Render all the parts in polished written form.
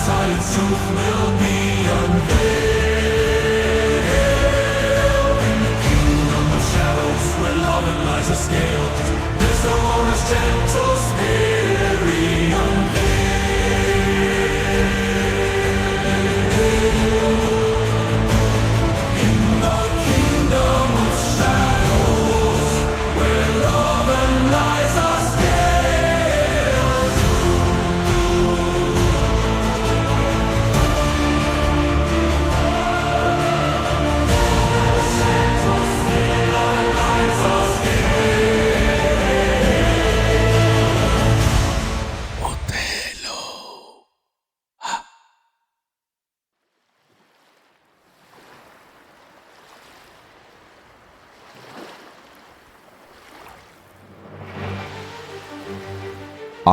Science truth will be unveiled. In the kingdom of shadows, where love and lies are scaled, there's no more as gentle spirit unveiled. In the kingdom of shadows, where love and lies are scaled.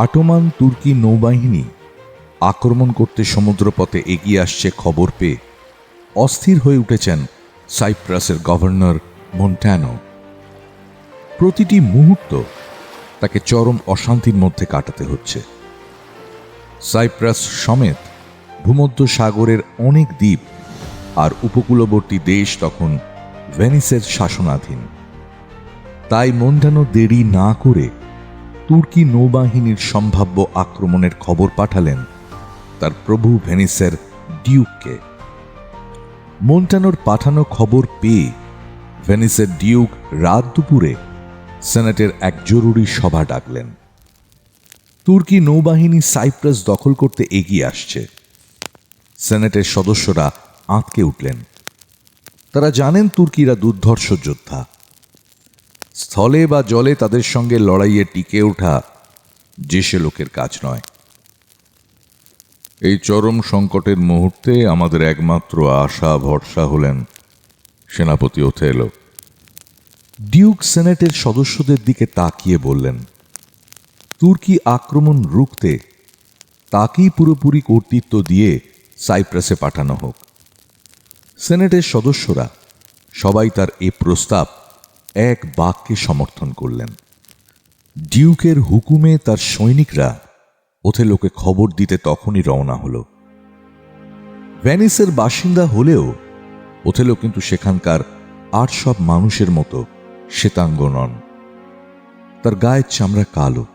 Ottoman তুর্কি নৌবাহিনী আক্রমণ করতে সমুদ্রপথে এগিয়ে আসছে খবর পেয়ে অস্থির হয়ে উঠেছেন সাইপ্রাসের গভর্নর মন্টানো। প্রতিটি মুহূর্ত তাকে চরম অশান্তির মধ্যে কাটাতে হচ্ছে। সাইপ্রাস সমেত ভূমধ্য সাগরের অনেক দ্বীপ আর উপকূলবর্তী দেশ তখন ভেনিসের শাসনাধীন। তাই মন্টানো দেরি না করে তুর্কি নৌবাহিনীর সম্ভাব্য আক্রমণের খবর পাঠালেন তার প্রভু ভেনিসের ডিউককে। মন্টানোর পাঠানো খবর পেয়ে ভেনিসের ডিউক রাত দুপুরে সেনেটের এক জরুরি সভা ডাকলেন। তুর্কি নৌবাহিনী সাইপ্রাস দখল করতে এগিয়ে আসছে। সেনেটের সদস্যরা আঁতকে উঠলেন। তারা জানেন তুর্কিরা দুর্ধর্ষ যোদ্ধা। স্থলে বা জলে তাদের সঙ্গে লড়াইয়ে টিকে ওঠা যে সে লোকের কাজ নয়। এই চরম সংকটের মুহূর্তে আমাদের একমাত্র আশা ভরসা হলেন সেনাপতি ওথেলো। ডিউক সেনেটের সদস্যদের দিকে তাকিয়ে বললেন, তুর্কি আক্রমণ রুখতে তাকেই পুরোপুরি কর্তৃত্ব দিয়ে সাইপ্রাসে পাঠানো হোক। সেনেটের সদস্যরা সবাই তার এ প্রস্তাব এক বাক্যে সমর্থন করলেন। ডিউকের হুকুমে তার সৈনিকরা ওথেলোকে খবর দিতে তখনই রওনা হল। ভেনিসের বাসিন্দা হলেও ওথেলো কিন্তু সেখানকার আর সব মানুষের মতো শ্বেতাঙ্গ নন। তার গায়ের চামড়া কালো।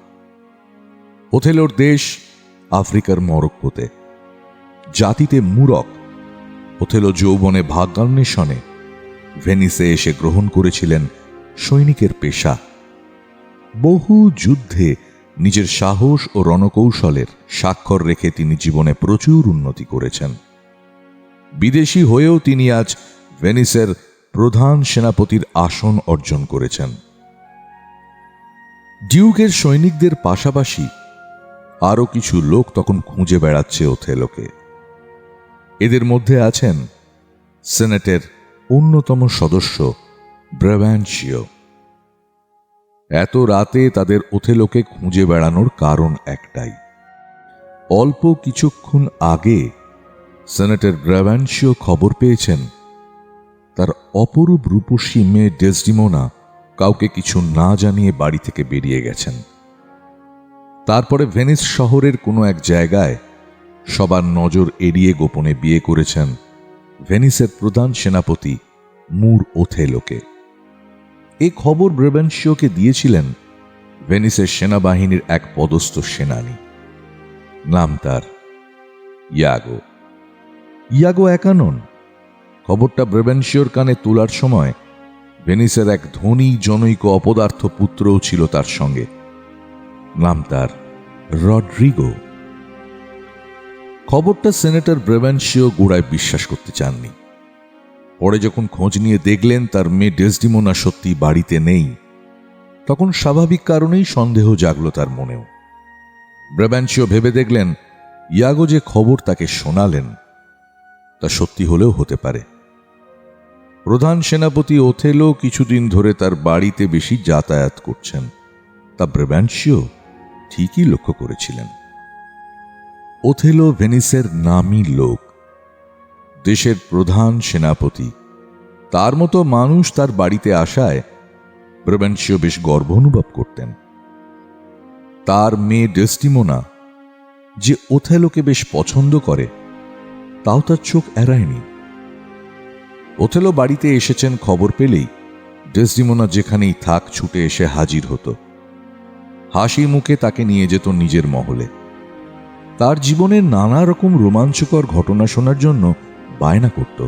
ওথেলোর দেশ আফ্রিকার মরক্কোতে। জাতিতে মূরক। ওথেলো যৌবনে ভাগ্যান্বেষণে ভেনিসে এসে গ্রহণ করেছিলেন সৈনিকের পেশা। বহু যুদ্ধে নিজের সাহস ও রণকৌশলের স্বাক্ষর রেখে তিনি জীবনে প্রচুর উন্নতি করেছেন। বিদেশি হয়েও তিনি আজ ভেনিসের প্রধান সেনাপতির আসন অর্জন করেছেন। ডিউকের সৈনিকদের পাশাপাশি আরও কিছু লোক তখন খুঁজে বেড়াচ্ছে ওথেলোকে। এদের মধ্যে আছেন সেনেটের অন্যতম সদস্য ব্রাবান্সিও। এত রাতে তাদের ওথেলোকে খুঁজে বেড়ানোর কারণ একটাই। অল্প কিছুক্ষণ আগে সেনেটের ব্রাবান্সিও খবর পেয়েছেন তার অপরূপ রূপসী মেয়ে ডেসডিমোনা কাউকে কিছু না জানিয়ে বাড়ি থেকে বেরিয়ে গেছেন। তারপরে ভেনিস শহরের কোনো এক জায়গায় সবার নজর এড়িয়ে গোপনে বিয়ে করেছেন ভেনিসের প্রধান সেনাপতি মুর ওথেলোকে। এ খবর ব্রাবান্সিওকে দিয়েছিলেন ভেনিসের সেনাবাহিনীর এক পদস্থ সেনানী। নাম তার ইয়াগো। ইয়াগো একা নন। খবরটা ব্রাবান্সিওর কানে তোলার সময় ভেনিসের এক ধনী জনৈক অপদার্থ পুত্রও ছিল তার সঙ্গে। নাম তার রড্রিগো। খবরটা সেনেটর ব্রাবান্সিও গোড়ায় বিশ্বাস করতে চাননি। পরে যখন খোঁজ নিয়ে দেখলেন তার মেয়ে ডেসডিমোনা সত্যি বাড়িতে নেই, তখন স্বাভাবিক কারণেই সন্দেহ জাগল তার মনেও। ব্রাবান্সিও ভেবে দেখলেন ইয়াগো যে খবর তাকে শোনালেন তা সত্যি হলেও হতে পারে। প্রধান সেনাপতি ওথেলো কিছুদিন ধরে তার বাড়িতে বেশি যাতায়াত করছেন, তা ব্রাবান্সিও ঠিকই লক্ষ্য করেছিলেন। ওথেলো ভেনিসের নামী লোক, দেশের প্রধান সেনাপতি। তার মতো মানুষ তার বাড়িতে আসায় ব্রাবান্সিও বেশ গর্ব অনুভব করতেন। তার মেয়ে ডেসডিমোনা যে ওথেলোকে বেশ পছন্দ করে, তাও তার চোখ এড়ায়নি। ওথেলো বাড়িতে এসেছেন খবর পেলেই ডেসডিমোনা যেখানেই থাক ছুটে এসে হাজির হতো। হাসি মুখে তাকে নিয়ে যেত নিজের মহলে। তার জীবনের নানা রকম রোমাঞ্চকর ঘটনা শোনার জন্য বায়না করত।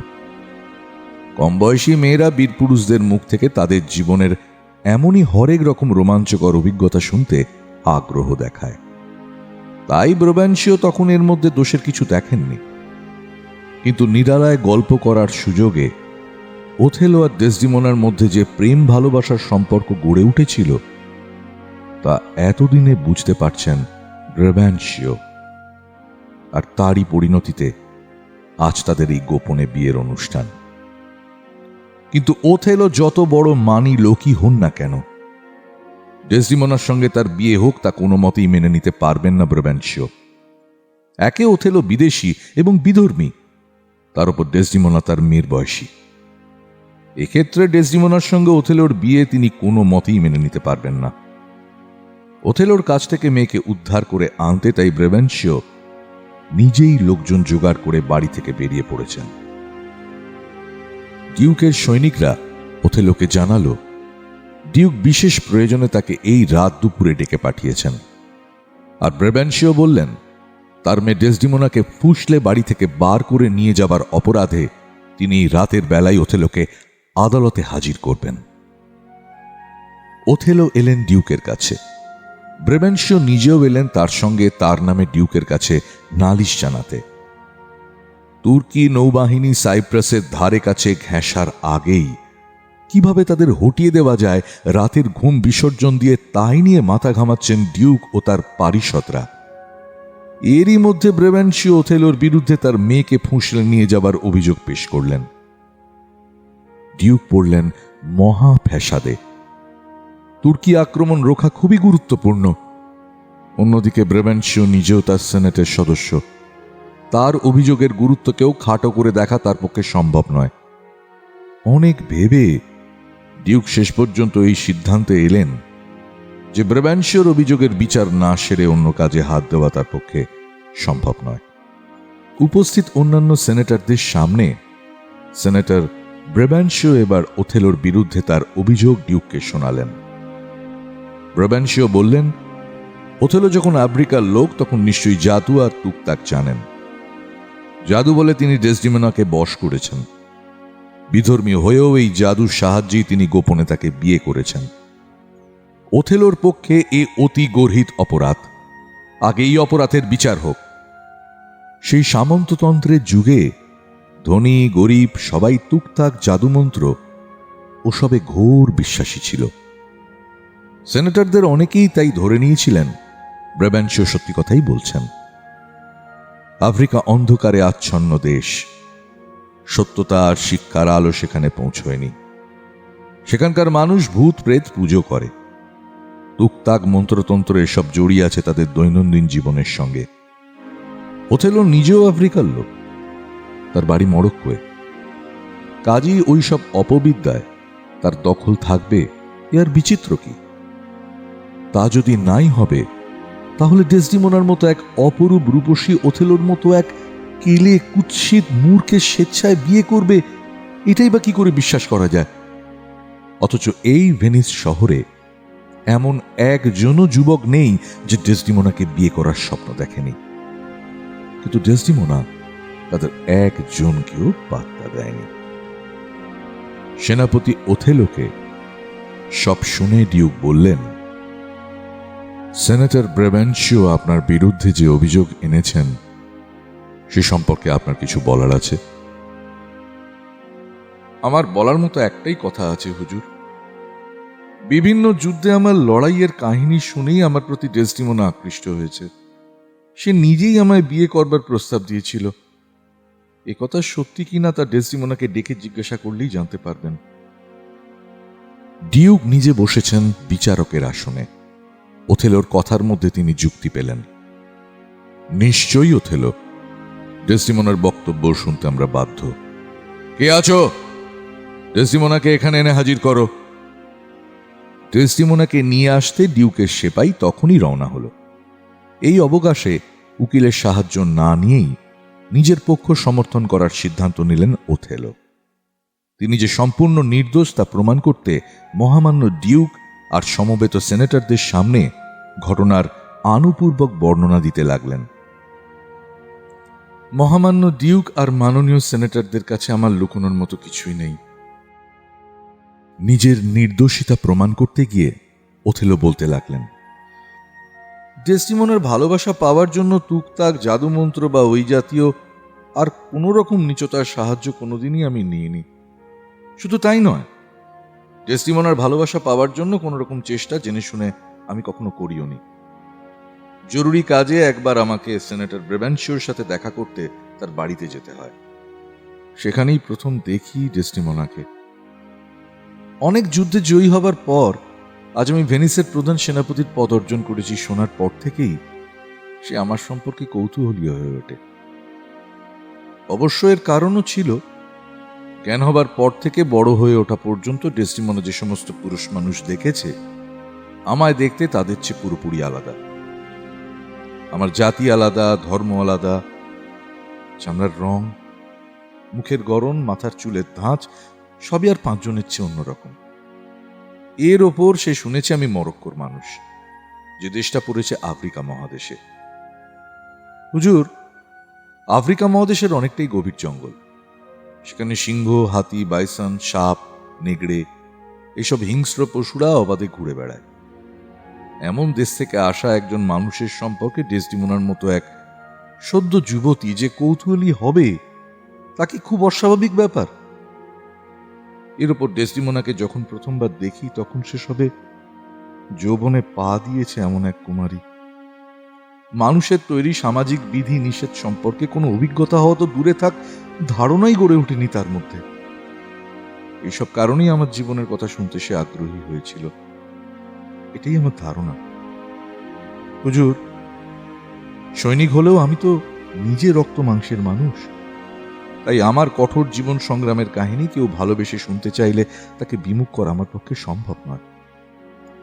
কম বয়সী মেয়েরা বীরপুরুষদের মুখ থেকে তাদের জীবনের এমনই হরেক রকম রোমাঞ্চকর অভিজ্ঞতা শুনতে আগ্রহ দেখায়। তাই ব্রোবেনশিও তখন এর মধ্যে দোষের কিছু দেখেননি। কিন্তু নিরালায় গল্প করার সুযোগে ওথেলো আর ডেসডিমোনার মধ্যে যে প্রেম ভালোবাসার সম্পর্ক গড়ে উঠেছিল, তা এতদিনে বুঝতে পারছেন ব্রোবেনশিও। আর তারই পরিণতিতে আজ তাদের এই গোপনে বিয়ের অনুষ্ঠান। কিন্তু ওথেলো যত বড় মানি লোকই হন না কেন, ডেসডিমোনার সঙ্গে তার বিয়ে হোক তা কোনো মতেই মেনে নিতে পারবেন না ব্রোবেনশিও। একে ওথেলো বিদেশি এবং বিধর্মী, তার উপর ডেসডিমোনা তার মেয়ের বয়সী। এক্ষেত্রে ডেসডিমোনার সঙ্গে ওথেলোর বিয়ে তিনি কোনো মতেই মেনে নিতে পারবেন না। ওথেলোর কাছ থেকে মেয়েকে উদ্ধার করে আনতে তাই ব্রোবেনশিও নিজেই লোকজন জোগাড় করে বাড়ি থেকে বেরিয়ে পড়েছেন। ডিউকের সৈনিকরা ওথেলোকে জানালো ডিউক বিশেষ প্রয়োজনে তাকে এই রাত দুপুরে ডেকে পাঠিয়েছেন। আর ব্রোবেনশিও বললেন তার মেয়ে ডেসডিমোনাকে ফুসলে বাড়ি থেকে বার করে নিয়ে যাবার অপরাধে তিনি রাতের বেলায় ওথেলোকে আদালতে হাজির করবেন। ওথেলো এলেন ডিউকের কাছে। ব্রোবেনশিও নিজেও এলেন তার সঙ্গে তার নামে ডিউকের কাছে নালিশ জানাতে। তুর্কি নৌবাহিনী সাইপ্রাসের ধারে কাছে ঘেঁষার আগেই কিভাবে তাদের হটিয়ে দেওয়া যায় রাতের ঘুম বিসর্জন দিয়ে তাই নিয়ে মাথা ঘামাচ্ছেন ডিউক ও তার পারিষদরা। এরই মধ্যে ব্রোবেনশিও ওথেলোর বিরুদ্ধে তার মেয়েকে ফুঁসলে নিয়ে যাবার অভিযোগ পেশ করলেন। ডিউক পড়লেন মহা ফ্যাসাদে। তুর্কি আক্রমণ রোখা খুবই গুরুত্বপূর্ণ। অন্যদিকে ব্রোবেনশিও নিজেও তার সেনেটের সদস্য। তার অভিযোগের গুরুত্বকেও খাটো করে দেখা তার পক্ষে সম্ভব নয়। অনেক ভেবে ডিউক শেষ পর্যন্ত এই সিদ্ধান্তে এলেন যে ব্রোবেনশিওর অভিযোগের বিচার না সেরে অন্য কাজে হাত দেওয়া তার পক্ষে সম্ভব নয়। উপস্থিত অন্যান্য সেনেটরদের সামনে সেনেটর ব্রোবেনশিও এবার ওথেলোর বিরুদ্ধে তার অভিযোগ ডিউককে শোনালেন। ব্রোবেনশিও বললেন ওথেলো যখন আফ্রিকার লোক তখন নিশ্চয়ই জাদু আর তুকতাক জানেন। জাদু বলে তিনি ডেসডিমোনাকে বশ করেছেন। বিধর্মী হয়েও এই জাদুর সাহায্যেই তিনি গোপনে তাকে বিয়ে করেছেন। ওথেলোর পক্ষে এ অতি গর্হিত অপরাধ। আগে এই অপরাধের বিচার হোক। সেই সামন্ততন্ত্রের যুগে ধনী গরিব সবাই তুকতাক জাদুমন্ত্র ওসবে ঘোর বিশ্বাসী ছিল। সেনেটরদের অনেকেই তাই ধরে নিয়েছিলেন ব্রোবেনশিও সত্যি কথাই বলছেন। আফ্রিকা অন্ধকারে আচ্ছন্ন দেশ। সত্যতা আর শিক্ষার আলো সেখানে পৌঁছয়নি। সেখানকার মানুষ ভূত প্রেত পুজো করে। তুকতাক মন্ত্রতন্ত্র এসব জড়িয়ে আছে তাদের দৈনন্দিন জীবনের সঙ্গে। ওথেলো নিজেও আফ্রিকার লোক, তার বাড়ি মরক্কোয়। কাজী ওই সব অপবিদ্যায় তার দখল থাকবে, এ আর বিচিত্র কি? তা যদি নাই হবে, তাহলে ডেসডিমোনার মতো এক অপরূপ রূপসী ওথেলোর মতো এক কেলে কুৎসিত মূর্খের স্বেচ্ছায় বিয়ে করবে, এটাই বা কি করে বিশ্বাস করা যায়? অথচ এই ভেনিস শহরে এমন একজনও যুবক নেই যে ডেসডিমোনাকে বিয়ে করার স্বপ্ন দেখেনি। কিন্তু ডেসডিমোনা তাদের একজনকেও পাত্তা দেয়নি। সেনাপতি ওথেলোকে সব শুনে ডিউক বললেন, সেনেটর ব্রোবেনশিও আপনার বিরুদ্ধে যে অভিযোগ এনেছেন সে সম্পর্কে আপনার কিছু বলার আছে? আমার বলার মতো একটাই কথা আছে হুজুর। বিভিন্ন যুদ্ধে আমার লড়াইয়ের কাহিনী শুনেই আমার প্রতি ডেসডিমোনা আকৃষ্ট হয়েছে। সে নিজেই আমায় বিয়ে করবার প্রস্তাব দিয়েছিল। এ কথা সত্যি কিনা তা ডেসডিমোনাকে ডেকে জিজ্ঞাসা করলেই জানতে পারবেন। ডিউক নিজে বসেছেন বিচারকের আসনে। ওথেলোর কথার মধ্যে তিনি যুক্তি পেলেন। নিশ্চয়ই ওথেলো, ডেসডিমোনার বক্তব্য শুনতে আমরা বাধ্য। কে আছো? ডেসডিমোনাকে এখানে এনে হাজির করো। ডেসডিমোনাকে নিয়ে আসতে ডিউকের সেপাই তখনই রওনা হলো। এই অবকাশে উকিলের সাহায্য না নিয়েই নিজের পক্ষ সমর্থন করার সিদ্ধান্ত নিলেন ওথেলো। তিনি যে সম্পূর্ণ নির্দোষ তা প্রমাণ করতে মহামান্য ডিউক আর সমবেত সেনেটরদের সামনে ঘটনার আনুপূর্বক বর্ণনা দিতে লাগলেন। মহামান্য ডিউক আর মাননীয় সেনেটরদের কাছে আমার লুকোনোর মতো কিছুই নেই। নিজের নির্দোষিতা প্রমাণ করতে গিয়ে ওথেলো বলতে লাগলেন, ডেসডিমোনার ভালোবাসা পাওয়ার জন্য তুকতাক জাদুমন্ত্র বা ওই জাতীয় আর কোনো রকম নিচতার সাহায্য কোনোদিনই আমি নিইনি। শুধু তাই নয়, ডেসডিমোনার ভালোবাসা পাওয়ার জন্য কোনো রকম চেষ্টা জেনে শুনে আমি কখনো করিওনি। জরুরি কাজে একবার আমাকে সেনেটর ব্রেভেনশিওর সাথে দেখা করতে তার বাড়িতে যেতে হয়। সেখানেই প্রথম দেখি ডেসডিমোনাকে। অনেক যুদ্ধে জয়ী হবার পর আজ আমি ভেনিসের প্রধান সেনাপতির পদ অর্জন করেছি শোনার পর থেকেই সে আমার সম্পর্কে কৌতূহলী হয়ে ওঠে। অবশ্য এর কারণও ছিল, জ্ঞান হবার পর থেকে বড় হয়ে ওঠা পর্যন্ত ডেসডিমোনা যে সমস্ত পুরুষ মানুষ দেখেছে, আমায় দেখতে তাদের চেয়ে পুরোপুরি আলাদা। আমার জাতি আলাদা, ধর্ম আলাদা, চামড়ার রং, মুখের গড়ন, মাথার চুলের ধাঁচ সবই আর পাঁচজনের চেয়ে অন্যরকম। এর ওপর সে শুনেছে আমি মরক্কোর মানুষ, যে দেশটা পড়েছে আফ্রিকা মহাদেশে। হুজুর, আফ্রিকা মহাদেশের অনেকটাই গভীর জঙ্গল। সেখানে সিংহ, হাতি, বাইসন, সাপ, নেগড়ে এইসব হিংস্র পশুরা অবাধে ঘুরে বেড়ায়। এমন দেশ থেকে আসা একজন মানুষের সম্পর্কে ডেসডিমোনার মতো এক সদ্য যুবতী যে কৌতূহলী হবে, তা কি খুব অস্বাভাবিক ব্যাপার? এর উপর ডেসডিমোনাকে যখন প্রথমবার দেখি, তখন সে সবে যৌবনে পা দিয়েছে এমন এক কুমারী। মানুষের তৈরি সামাজিক বিধি নিষেধ সম্পর্কে কোনো অভিজ্ঞতা হওয়া তো দূরে থাক, ধারণাই গড়ে ওঠেনি তার মধ্যে। এইসব কারণেই আমার জীবনের কথা শুনতে সে আগ্রহী হয়েছিল, এটাই আমার ধারণা। হুজুর, সৈনিক হলেও আমি তো নিজে রক্ত মাংসের মানুষ, তাই আমার কঠোর জীবন সংগ্রামের কাহিনী কেউ ভালোবেসে শুনতে চাইলে তাকে বিমুখ করা আমার পক্ষে সম্ভব নয়।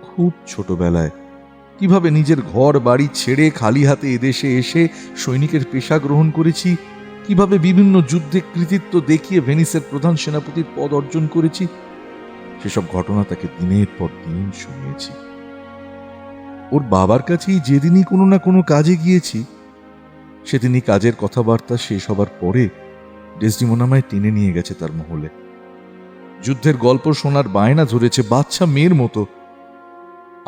খুব ছোটবেলায় কিভাবে নিজের ঘর বাড়ি ছেড়ে খালি হাতে এদেশে এসে সৈনিকের পেশা গ্রহণ করেছি, কিভাবে বিভিন্ন যুদ্ধে কৃতিত্ব দেখিয়ে ভেনিসের প্রধান সেনাপতির পদ অর্জন করেছি, সেসব ঘটনা তাকে দিনের পর দিন শুনিয়েছি। ওর বাবার কাছেই যেদিনই কোনো না কোনো কাজে গিয়েছি, সেদিনই কাজের কথাবার্তা শেষ হবার পরে ডেসডিমোনা আমায় টেনে নিয়ে গেছে তার মহলে। যুদ্ধের গল্প শোনার বায়না ধরেছে বাচ্চা মেয়ের মতো।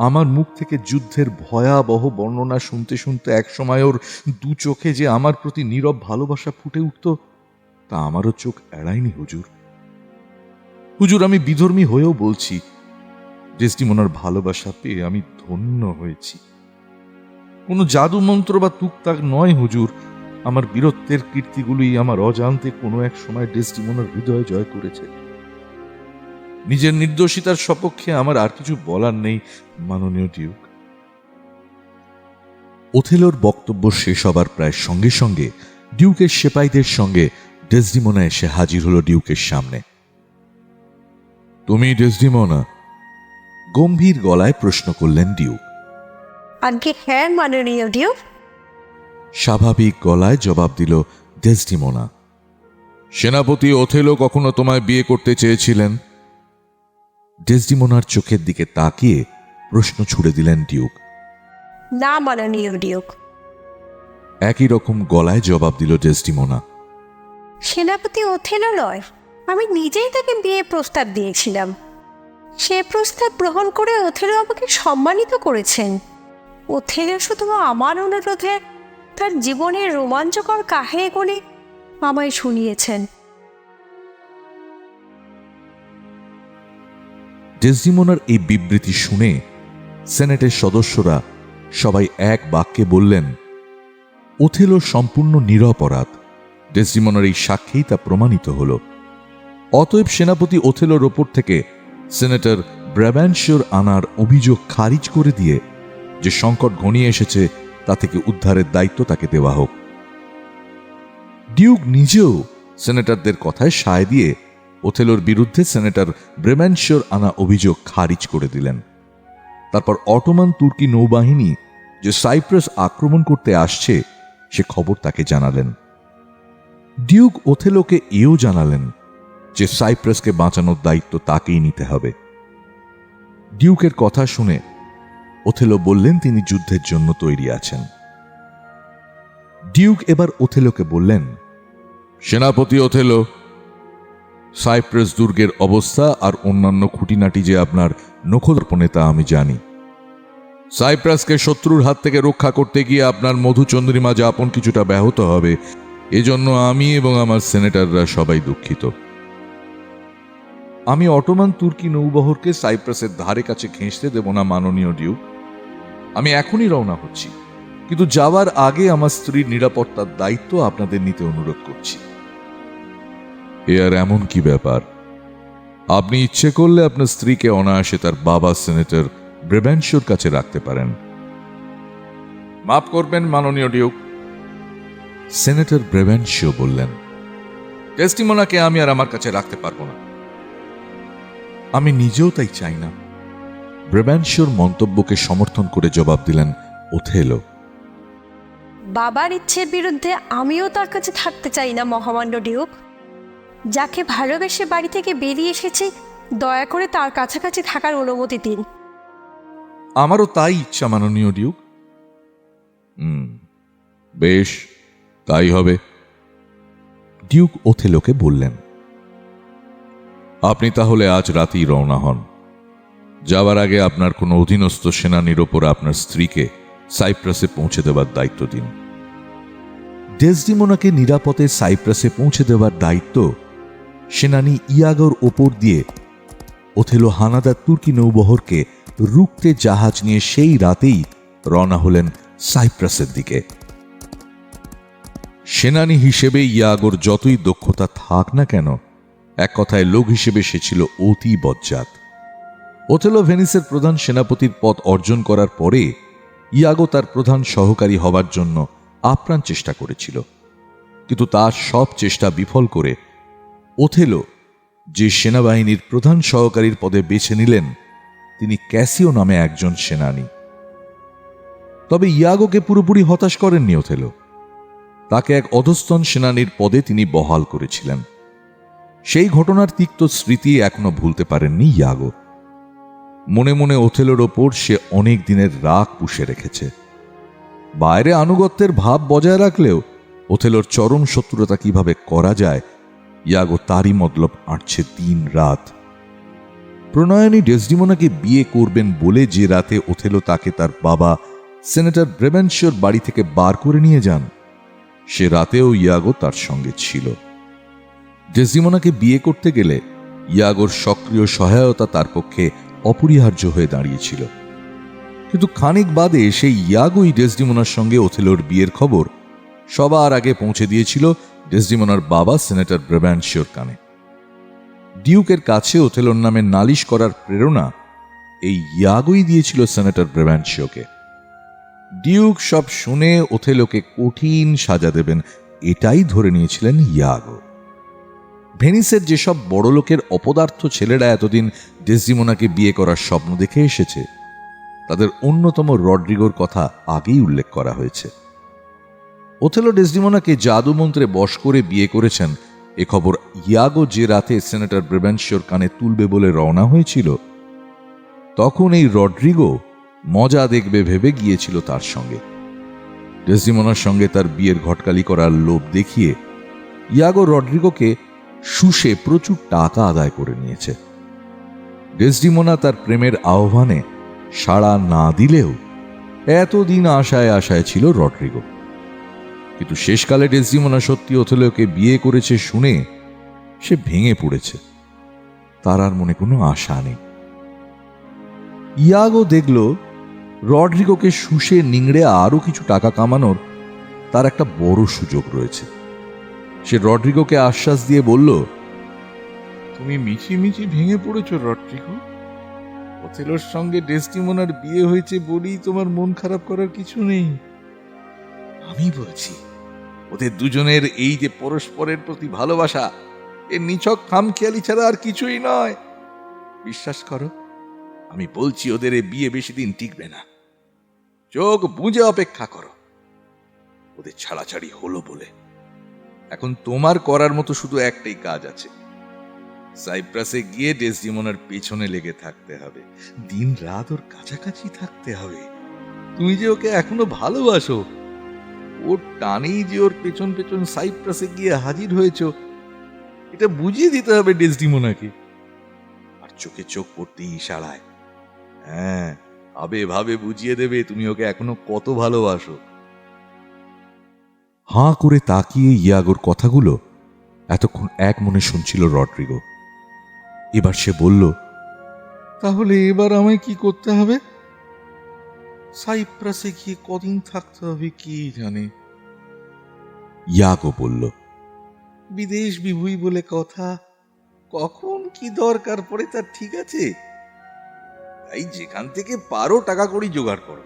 আমার মুখ থেকে যুদ্ধের ভয়াবহ বর্ণনা শুনতে শুনতে একসময় ওর দু চোখে যে আমার প্রতি নীরব ভালোবাসা ফুটে উঠত, তা আমারও চোখ এড়ায়নি। হুজুর, আমি বিধর্মী হয়েও বলছি, ডেসডিমোনার ভালোবাসা পেয়ে আমি ধন্য হয়েছি। কোনো জাদু মন্ত্র বা তুকতাক নয় হুজুর, আমার বীরত্বের কীর্তিগুলি আমার অজান্তে কোনো এক সময় ডেসডিমোনার হৃদয় জয় করেছে। নিজের নির্দোষিতার সপক্ষে আমার আর কিছু বলার নেই মাননীয় ডিউক। ওথেলোর বক্তব্য শেষ হবার প্রায় সঙ্গে সঙ্গে ডিউকের সেপাইদের সঙ্গে ডেসডিমোনা এসে হাজির হলো ডিউকের সামনে। তুমি ডেসডিমোনা? গম্ভীর গলায় প্রশ্ন করলেন ডিউক। আজ্ঞে হ্যাঁ মাননীয় ডিউক। স্বাভাবিক গলায় জবাব দিল ডেসডিমোনা। সেনাপতি ওথেলো কখনো তোমায় বিয়ে করতে চেয়েছিলেন? ডেসডিমোনার চোখের দিকে তাকিয়ে প্রশ্ন ছুড়ে দিলেন ডিউক। না মাননীয় ডিউক। একই রকম গলায় জবাব দিল ডেসডিমোনা। সেনাপতি ওথেলো নয়, আমি নিজেই তাকে বিয়ে প্রস্তাব দিয়েছিলাম। সে প্রস্তাব গ্রহণ করে ওথেলো আমাকে সম্মানিত করেছেন। ওথেলো শুধু আমার অনুরোধে তার জীবনের রোমাঞ্চকর কাহিনী আমায় শুনিয়েছেন। ডেসডিমোনার এই বিবৃতি শুনে সেনেটের সদস্যরা সবাই এক বাক্যে বললেন, ওথেলো সম্পূর্ণ নিরপরাধ। ডেসডিমোনার এই সাক্ষী তা প্রমাণিত হল। অতএব সেনাপতি ওথেলোর ওপর থেকে সেনেটর ব্রেভেনশিওর আনার অভিযোগ খারিজ করে দিয়ে যে সংকট ঘনিয়ে এসেছে তা থেকে উদ্ধারের দায়িত্ব তাকে দেওয়া হোক। ডিউক নিজেও সেনেটরদের কথায় সায় দিয়ে ওথেলোর বিরুদ্ধে সেনেটর ব্রেভেনশিওর আনা অভিযোগ খারিজ করে দিলেন। তারপর অটোমান তুর্কি নৌবাহিনী যে সাইপ্রাস আক্রমণ করতে আসছে সে খবর তাকে জানালেন। ডিউক ওথেলোকে এও জানালেন যে সাইপ্রাসকে বাঁচানোর দায়িত্ব তাকেই নিতে হবে। ডিউকের কথা শুনে ওথেলো বললেন তিনি যুদ্ধের জন্য তৈরি আছেন। ডিউক এবার ওথেলোকে বললেন, সেনাপতি ওথেলো, সাইপ্রাস দুর্গের অবস্থা আর অন্যান্য খুঁটিনাটি যে আপনার নখদর্পণে তা আমি জানি। সাইপ্রাসকে শত্রুর হাত থেকে রক্ষা করতে গিয়ে আপনার মধুচন্দ্রিমা যাপন কিছুটা ব্যাহত হবে, এজন্য আমি এবং আমার সেনেটররা সবাই দুঃখিত। আমি অটোমান তুর্কি নৌবহরকে সাইপ্রাসের ধারে কাছে ঘেঁষতে দেব না মাননীয় ডিউক। আমি এখনই রওনা হচ্ছি, কিন্তু যাওয়ার আগে আমার স্ত্রীর নিরাপত্তার দায়িত্ব আপনাদের নিতে অনুরোধ করছি। এ আর এমন কি ব্যাপার? আপনি ইচ্ছে করলে আপনার স্ত্রীকে অনায়াসে তার বাবা সেনেটর ব্রেবেনশোর কাছে রাখতে পারেন। মাফ করবেন মাননীয় ডিউক, সেনেটর ব্রেবেনশো বললেন। ডেসডিমোনাকে আমি আর আমার কাছে রাখতে পারবো না। আমি নিজেও তাই চাই না, ব্রেবেনশোর মন্তব্যকে সমর্থন করে জবাব দিলেন ওথেলো। বাবার ইচ্ছের বিরুদ্ধে আমিও তার কাছে থাকতে চাই না মহামান্য ডিউক। যাকে ভালোবেসে বাড়ি থেকে বেরিয়ে এসেছি, দয়া করে তার কাছাকাছি থাকার অনুমতি দিন। আমারও তাই ইচ্ছা মাননীয় ডিউক। বেশ, তাই হবে, ডিউক ওথেলোকে বললেন। আপনি তাহলে আজ রাতেই রওনা হন। যাওয়ার আগে আপনার কোনো অধীনস্থ সেনানীর ওপর আপনার স্ত্রীকে সাইপ্রাসে পৌঁছে দেবার দায়িত্ব দিন। ডেসডিমোনাকে নিরাপদে সাইপ্রাসে পৌঁছে দেবার দায়িত্ব সেনানী ইয়াগোর ওপর দিয়ে ওথেলো হানাদার তুর্কি নৌবহরকে রুখতে জাহাজ নিয়ে সেই রাতেই রওনা হলেন সাইপ্রাসের দিকে। সেনানী হিসেবে ইয়াগোর যতই দক্ষতা থাক না কেন, এক কথায় লোক হিসেবে সে ছিল অতি বজ্জাত। ওথেলো ভেনিসের প্রধান সেনাপতির পদ অর্জন করার পরে ইয়াগো তার প্রধান সহকারী হবার জন্য আপ্রাণ চেষ্টা করেছিল, কিন্তু তার সব চেষ্টা বিফল করে ওথেলো যে সেনাবাহিনীর প্রধান সহকারীর পদে বেছে নিলেন তিনি ক্যাসিও নামে একজন সেনানী। তবে ইয়াগোকে পুরোপুরি হতাশ করেননি ওথেলো। তাকে এক অধস্তন সেনানীর পদে তিনি বহাল করেছিলেন। সেই ঘটনার তিক্ত স্মৃতি এখনো ভুলতে পারেননি ইয়াগো। মনে মনে ওথেলোর ওপর সে অনেক দিনের রাগ পুষে রেখেছে। বাইরে আনুগত্যের ভাব বজায় রাখলেও ওথেলোর চরম শত্রুতা কিভাবে করা যায়, ইয়াগো তারই মতলব আঁটছে দিন রাত। প্রণয়নী ডেসডিমোনাকে বিয়ে করবেন বলে যে রাতে ওথেলো তাকে তার বাবা সেনেটর ব্রেবেনশোর বাড়ি থেকে বার করে নিয়ে যান, সে রাতেও ইয়াগো তার সঙ্গে ছিল। ডেসডিমোনাকে বিয়ে করতে গেলে ইয়াগোর সক্রিয় সহায়তা তার পক্ষে অপরিহার্য হয়ে দাঁড়িয়েছিল। কিন্তু খানিক বাদে সেই ইয়াগোই ডেসডিমোনার সঙ্গে ওথেলোর বিয়ের খবর সবার আগে পৌঁছে দিয়েছিল ডেসডিমোনার বাবা সেনেটর ব্রেবেনশোর কানে। ডিউকের কাছে ওথেলোর নামে নালিশ করার প্রেরণা এই ইয়াগোই দিয়েছিল সেনেটর ব্রেবেনশোকে। ডিউক সব শুনে ওথেলোকে কঠিন সাজা দেবেন এটাই ধরে নিয়েছিলেন ইয়াগো। ভেনিসের যেসব বড়লোকের অপদার্থ ছেলেরা এতদিন ডেসডিমোনাকে বিয়ে করার স্বপ্ন দেখে এসেছে, তাদের অন্যতম রড্রিগোর কথা আগেই উল্লেখ করা হয়েছে। ওথেলো ডেসডিমোনাকে জাদু মন্ত্রে বশ করে বিয়ে করেছেন এ খবর ইয়াগো যে রাতে সেনেটর ব্রেবেনশোর কানে তুলবে বলে রওনা হয়েছিল, তখন এই রড্রিগো মজা দেখবে ভেবে গিয়েছিল তার সঙ্গে। ডেসডিমোনার সঙ্গে তার বিয়ের ঘটকালি করার লোভ দেখিয়ে ইয়াগো রড্রিগোকে শুষে প্রচুর টাকা আদায় করে নিয়েছে। ডেসডিমোনা তার প্রেমের আহ্বানে সাড়া না দিলেও এতদিন আশায় আশায় ছিল রড্রিগো। কিন্তু শেষকালে ডেসডিমোনা সত্যি ওথেলোকে বিয়ে করেছে শুনে সে ভেঙে পড়েছে। তার আর মনে কোনো আশা নেই। ইয়াগো দেখল রড্রিগোকে শুষে নিংড়ে আরো কিছু টাকা কামানোর তার একটা বড় সুযোগ রয়েছে। সে রড্রিগোকে আশ্বাস দিয়ে বলল, তুমি মিছিমিছি ভেঙে পড়েছো রড্রিগো। ওথেলোর সঙ্গে ডেসডিমোনার বিয়ে হয়েছে বলেই তোমার মন খারাপ করার কিছু নেই। আমি বলছি ওদের দুজনের এই যে পরস্পরের প্রতি ভালোবাসা, এর নিছক খামখেয়ালি ছাড়া আর কিছুই নয়। বিশ্বাস করো, আমি বলছি ওদের এ বিয়ে বেশি দিন টিকবে না। চোখ বুঝে অপেক্ষা করো। ওদের ছাড়াছাড়ি হলো বলে। এখন তোমার করার মতো শুধু একটাই কাজ আছে, সাইপ্রাসে গিয়ে ডেসডিমোনার পেছনে লেগে থাকতে হবে, দিন রাত ওর কাছাকাছি থাকতে হবে। তুমি যে ওকে এখনো ভালোবাসো, ওর টানেই যে ওর পেছন পেছন সাইপ্রাসে গিয়ে হাজির হয়েছো, এটা বুঝিয়ে দিতে হবে ডেসডিমোনাকে। আর চোখে চোখ পড়তেই ইশারায়, হ্যাঁ, ভাবে ভাবে বুঝিয়ে দেবে তুমি ওকে এখনো কত ভালোবাসো। হাঁ করে তাকিয়ে ইয়াগোর কথাগুলো এতক্ষণ এক মনে শুনছিল রড্রিগো। এবার সে বলল, তাহলে এবার আমায় কি করতে হবে? সাইপ্রাসে গিয়ে কদিন থাকতে হবে কি জানে। ইয়াগো বলল, বিদেশ বিভুই বলে কথা, কখন কি দরকার পড়ে তার ঠিক আছে। তাই যেখান থেকে পারো টাকা কড়ি জোগাড় করো।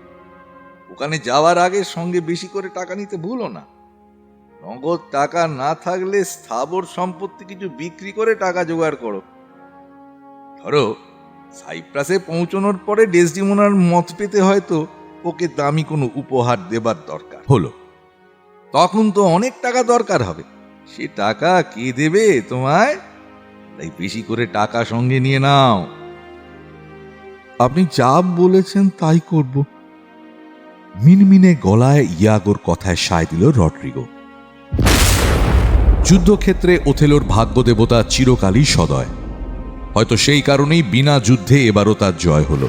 ওখানে যাওয়ার আগে সঙ্গে বেশি করে টাকা নিতে ভুলো না। নগদ টাকা না থাকলে স্থাবর সম্পত্তি কিছু বিক্রি করে টাকা জোগাড় করো। ধরো সাইপ্রাসে পৌঁছানোর পরে ডেসডিমোনার মত পেতে হয়তো ওকে দামি কোনো উপহার দেবার দরকার হলো, তখন তো অনেক টাকা দরকার হবে। সে টাকা কে দেবে তোমায়? তাই বেশি করে টাকা সঙ্গে নিয়ে নাও। আপনি যা বলেছেন তাই করব। মিনমিনে গলায় ইয়াগোর কথায় সায় দিল রড্রিগো। যুদ্ধক্ষেত্রে ওথেলোর ভাগ্য দেবতা চিরকালই সদয়। হয়তো সেই কারণেই বিনা যুদ্ধে এবারও তার জয় হল।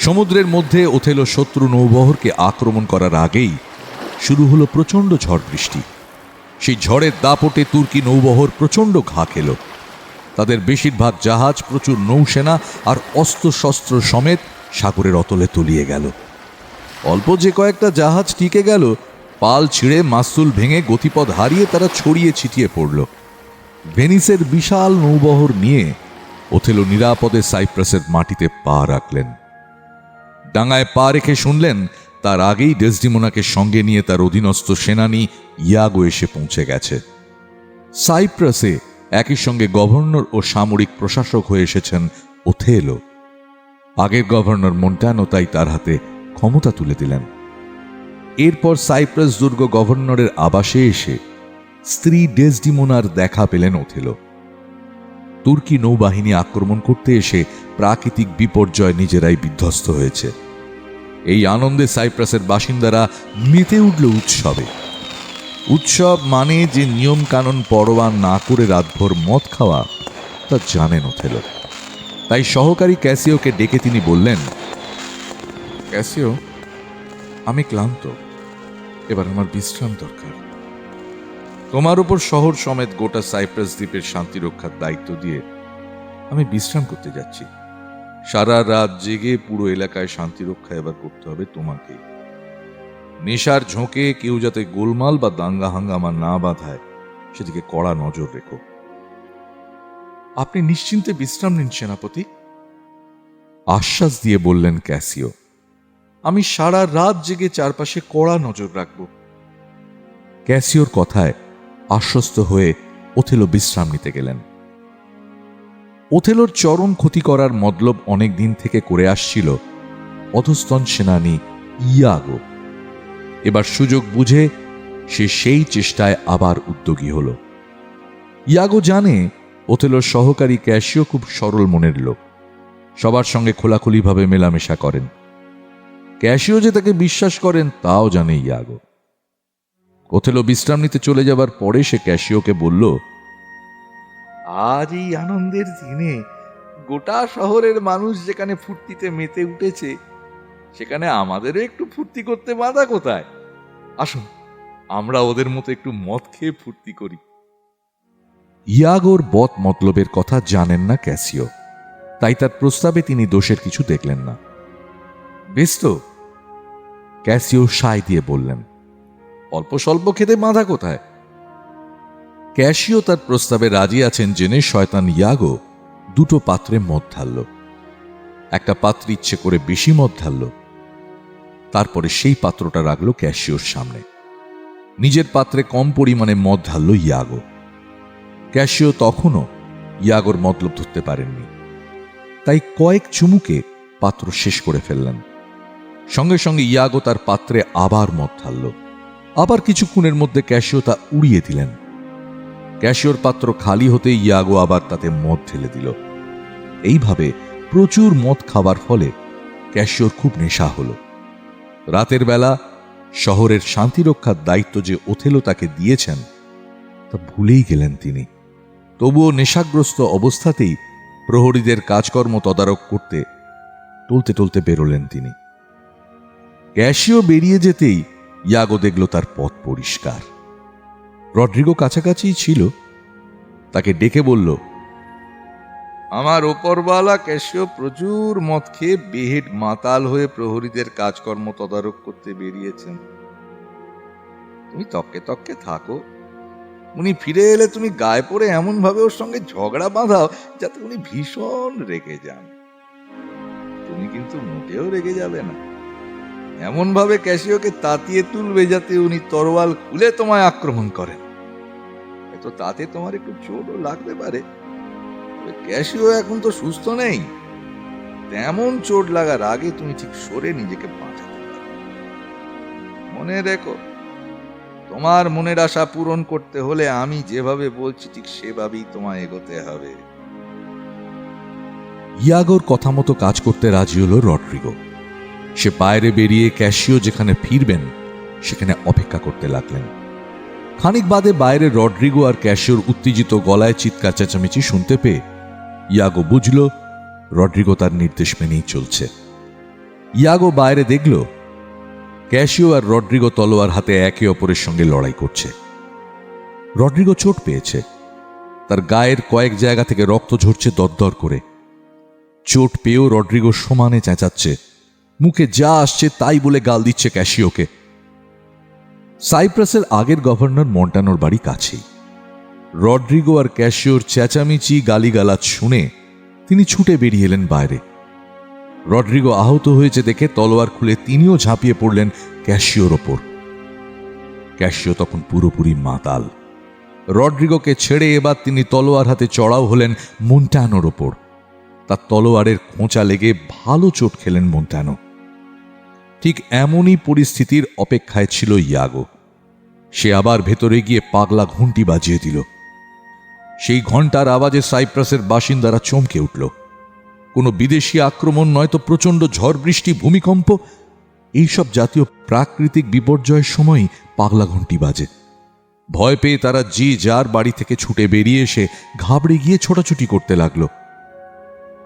সমুদ্রের মধ্যে ওথেলো শত্রু নৌবহরকে আক্রমণ করার আগেই শুরু হলো প্রচণ্ড ঝড় বৃষ্টি। সেই ঝড়ের দাপটে তুর্কি নৌবহর প্রচণ্ড ঘা খেল। তাদের বেশিরভাগ জাহাজ, প্রচুর নৌসেনা আর অস্ত্রশস্ত্র সমেত সাগরের অতলে তলিয়ে গেল। অল্প যে কয়েকটা জাহাজ টিকে গেল, পাল ছিঁড়ে মাস্তুল ভেঙে গতিপথ হারিয়ে তারা ছড়িয়ে ছিটিয়ে পড়ল। ভেনিসের বিশাল নৌবহর নিয়ে ওথেলো নিরাপদে সাইপ্রাসের মাটিতে পা রাখলেন। ডাঙায় পা রেখে শুনলেন তার আগেই ডেসডিমোনাকে সঙ্গে নিয়ে তার অধীনস্থ সেনানী ইয়াগো এসে পৌঁছে গেছে। সাইপ্রাসে একই সঙ্গে গভর্নর ও সামরিক প্রশাসক হয়ে এসেছেন ওথেলো। আগের গভর্নর মন্টানো তাই তার হাতে ক্ষমতা তুলে দিলেন। এরপর সাইপ্রাস দুর্গ গভর্নরের আবাসে এসে স্ত্রী ডেসডিমোনার দেখা পেলেন ওথেলো। তুর্কি নৌবাহিনী আক্রমণ করতে এসে প্রাকৃতিক বিপর্যয় নিজেরাই বিধ্বস্ত হয়েছে। এই আনন্দে সাইপ্রাসের বাসিন্দারা মেতে উঠল উৎসবে। উৎসব মানে যে নিয়ম কানুন পরোয়া না করে রাতভর মদ খাওয়া, তা জানেন ওথেলো। তাই সহকারী ক্যাসিওকে ডেকে তিনি বললেন, ক্যাসিও, আমি ক্লান্ত, এবার আমার বিশ্রাম দরকার। তোমার উপর শহর সমেত গোটা সাইপ্রাস দ্বীপের শান্তি রক্ষার দায়িত্ব দিয়ে আমি বিশ্রাম করতে যাচ্ছি। সারা রাত জেগে পুরো এলাকায় শান্তি রক্ষা এবার করতে হবে তোমাকে। নেশার ঝোঁকে কেউ যাতে গোলমাল বা দাঙ্গা হাঙ্গামা না বাঁধায়, সেদিকে কড়া নজর রেখো। আপনি নিশ্চিন্তে বিশ্রাম নিন সেনাপতি, আশ্বাস দিয়ে বললেন ক্যাসিও। আমি সারা রাত জেগে চারপাশে কড়া নজর রাখব। ক্যাসিওর কথায় আশ্বস্ত হয়ে ওথেলো বিশ্রাম নিতে গেলেন। ওথেলোর চরম ক্ষতি করার মতলব অনেক দিন থেকে করে আসছিল অধস্তন সেনানী ইয়াগো। এবার সুযোগ বুঝে সে সেই চেষ্টায় আবার উদ্যোগী হল। ইয়াগো জানে ওথেলোর সহকারী ক্যাসিও খুব সরল মনের লোক, সবার সঙ্গে খোলাখুলিভাবে মেলামেশা করেন। ক্যাসিও যে তাকে বিশ্বাস করেন তাও জানে ইয়াগো। ওথেলো বিশ্রাম নিতে চলে যাবার পরে সে ক্যাসিওকে বলল, আজ এই আনন্দের দিনে গোটা শহরের মানুষ যেখানে ফুর্তিতে মেতে উঠেছে, সেখানে আমাদেরও একটু ফুর্তি করতে বাধা কোথায়? আসুন, আমরা ওদের মতো একটু মদ খেয়ে ফুর্তি করি। ইয়াগোর বদ মতলবের কথা জানেন না ক্যাসিও, তাই তার প্রস্তাবে তিনি দোষের কিছু দেখলেন না। বেশ তো, ক্যাসিও সায় দিয়ে বললেন, অল্প স্বল্প খেতে বাধা কোথায়? ক্যাসিও তার প্রস্তাবে রাজি আছেন জেনে শয়তান ইয়াগো দুটো পাত্রে মদ ঢালল। একটা পাত্র ইচ্ছে করে বেশি মদ ঢালল, তারপরে সেই পাত্রটা রাখল ক্যাসিওর সামনে। নিজের পাত্রে কম পরিমাণে মদ ঢালল ইয়াগো। ক্যাসিও তখনও ইয়াগোর মতলব ধরতে পারেননি, তাই কয়েক চুমুকে পাত্র শেষ করে ফেললেন। সঙ্গে সঙ্গে ইয়াগো তার পাত্রে আবার মদ ঢালল। আবার কিছুক্ষণের মধ্যে ক্যাশিও তা উড়িয়ে দিলেন। ক্যাশিওর পাত্র খালি হতে ইয়াগো আবার তাতে মদ ঢেলে দিল। এইভাবে প্রচুর মদ খাবার ফলে ক্যাশিওর খুব নেশা হলো। রাতের বেলা শহরের শান্তি রক্ষার দায়িত্ব যে ওথেলো তাকে দিয়েছেন তা ভুলেই গেলেন তিনি। তবুও নেশাগ্রস্ত অবস্থাতেই প্রহরীদের কাজকর্ম তদারক করতে টলতে টলতে বেরোলেন তিনি। ক্যাশিও বেরিয়ে যেতেই ইয়াগো দেখল তার পথ পরিষ্কার। রড্রিগো কাছাকাছিই ছিল। তাকে ডেকে বলল, আমার ওপরওয়ালা ক্যাশিও প্রচুর মদ খেয়ে বেহেড মাতাল হয়ে প্রহরীদের কাজকর্ম তদারক করতে বেরিয়েছেন। তুমি তককে তককে থাকো, উনি ফিরে এলে তুমি গায়ে পড়ে এমন ভাবে ওর সঙ্গে ঝগড়া বাঁধাও যাতে উনি ভীষণ রেগে যান। তুমি কিন্তু মোটেও রেগে যাবে না, এমন ভাবে ক্যাশিওকে তাতিয়ে তুলবে যাতে উনি তরোয়াল খুলে তোমায় আক্রমণ করেন। হয়তো তাতে তোমার একটু চোটও লাগতে পারে। ক্যাশিও এখন তো সুস্থ নেই, তেমন চোট লাগার আগে তুমি ঠিক সরে নিজেকে বাঁচাতে পারো। মনে রেখো, তোমার মনের আশা পূরণ করতে হলে আমি যেভাবে বলছি ঠিক সেভাবেই তোমায় এগোতে হবে। ইয়াগোর কথা মতো কাজ করতে রাজি হলো রড্রিগো। সে বাইরে বেরিয়ে ক্যাশিও যেখানে ফিরবেন সেখানে অপেক্ষা করতে লাগলেন। খানিক বাদে বাইরে রড্রিগো আর ক্যাশিওর উত্তেজিত গলায় চিৎকার চেঁচামেচি শুনতে পেয়ে ইয়াগো বুঝল রড্রিগো তার নির্দেশ মেনেই চলছে। ইয়াগো বাইরে দেখল ক্যাশিও আর রড্রিগো তলোয়ার হাতে একে অপরের সঙ্গে লড়াই করছে। রড্রিগো চোট পেয়েছে, তার গায়ের কয়েক জায়গা থেকে রক্ত ঝরছে দরদর করে। চোট পেয়েও রড্রিগো সমানে চেঁচাচ্ছে, মুখে যা আসছে তাই বলে গাল দিচ্ছে ক্যাশিওকে। সাইপ্রাসের আগের গভর্নর মন্টানোর বাড়ি কাছেই। রড্রিগো আর ক্যাশিওর চেঁচামেচি গালিগালাজ শুনে তিনি ছুটে বেরিয়ে এলেন বাইরে। রড্রিগো আহত হয়েছে দেখে তলোয়ার খুলে তিনিও ঝাঁপিয়ে পড়লেন ক্যাশিওর ওপর। ক্যাশিও তখন পুরোপুরি মাতাল। রড্রিগোকে ছেড়ে এবার তিনি তলোয়ার হাতে চড়াও হলেন মন্টানোর ওপর। তার তলোয়ারের খোঁচা লেগে ভালো চোট খেলেন মন্টানো। ঠিক এমনই পরিস্থিতির অপেক্ষায় ছিল ইয়াগো। সে আবার ভেতরে গিয়ে পাগলা ঘন্টি বাজিয়ে দিল। সেই ঘণ্টার আওয়াজে সাইপ্রাসের বাসিন্দারা চমকে উঠল। কোনো বিদেশি আক্রমণ নয়তো প্রচণ্ড ঝড় বৃষ্টি, ভূমিকম্প, এইসব জাতীয় প্রাকৃতিক বিপর্যয়ের সময়ই পাগলা ঘন্টি বাজে। ভয় পেয়ে তারা যে যার বাড়ি থেকে ছুটে বেরিয়ে এসে ঘাবড়ে গিয়ে ছোটাছুটি করতে লাগলো।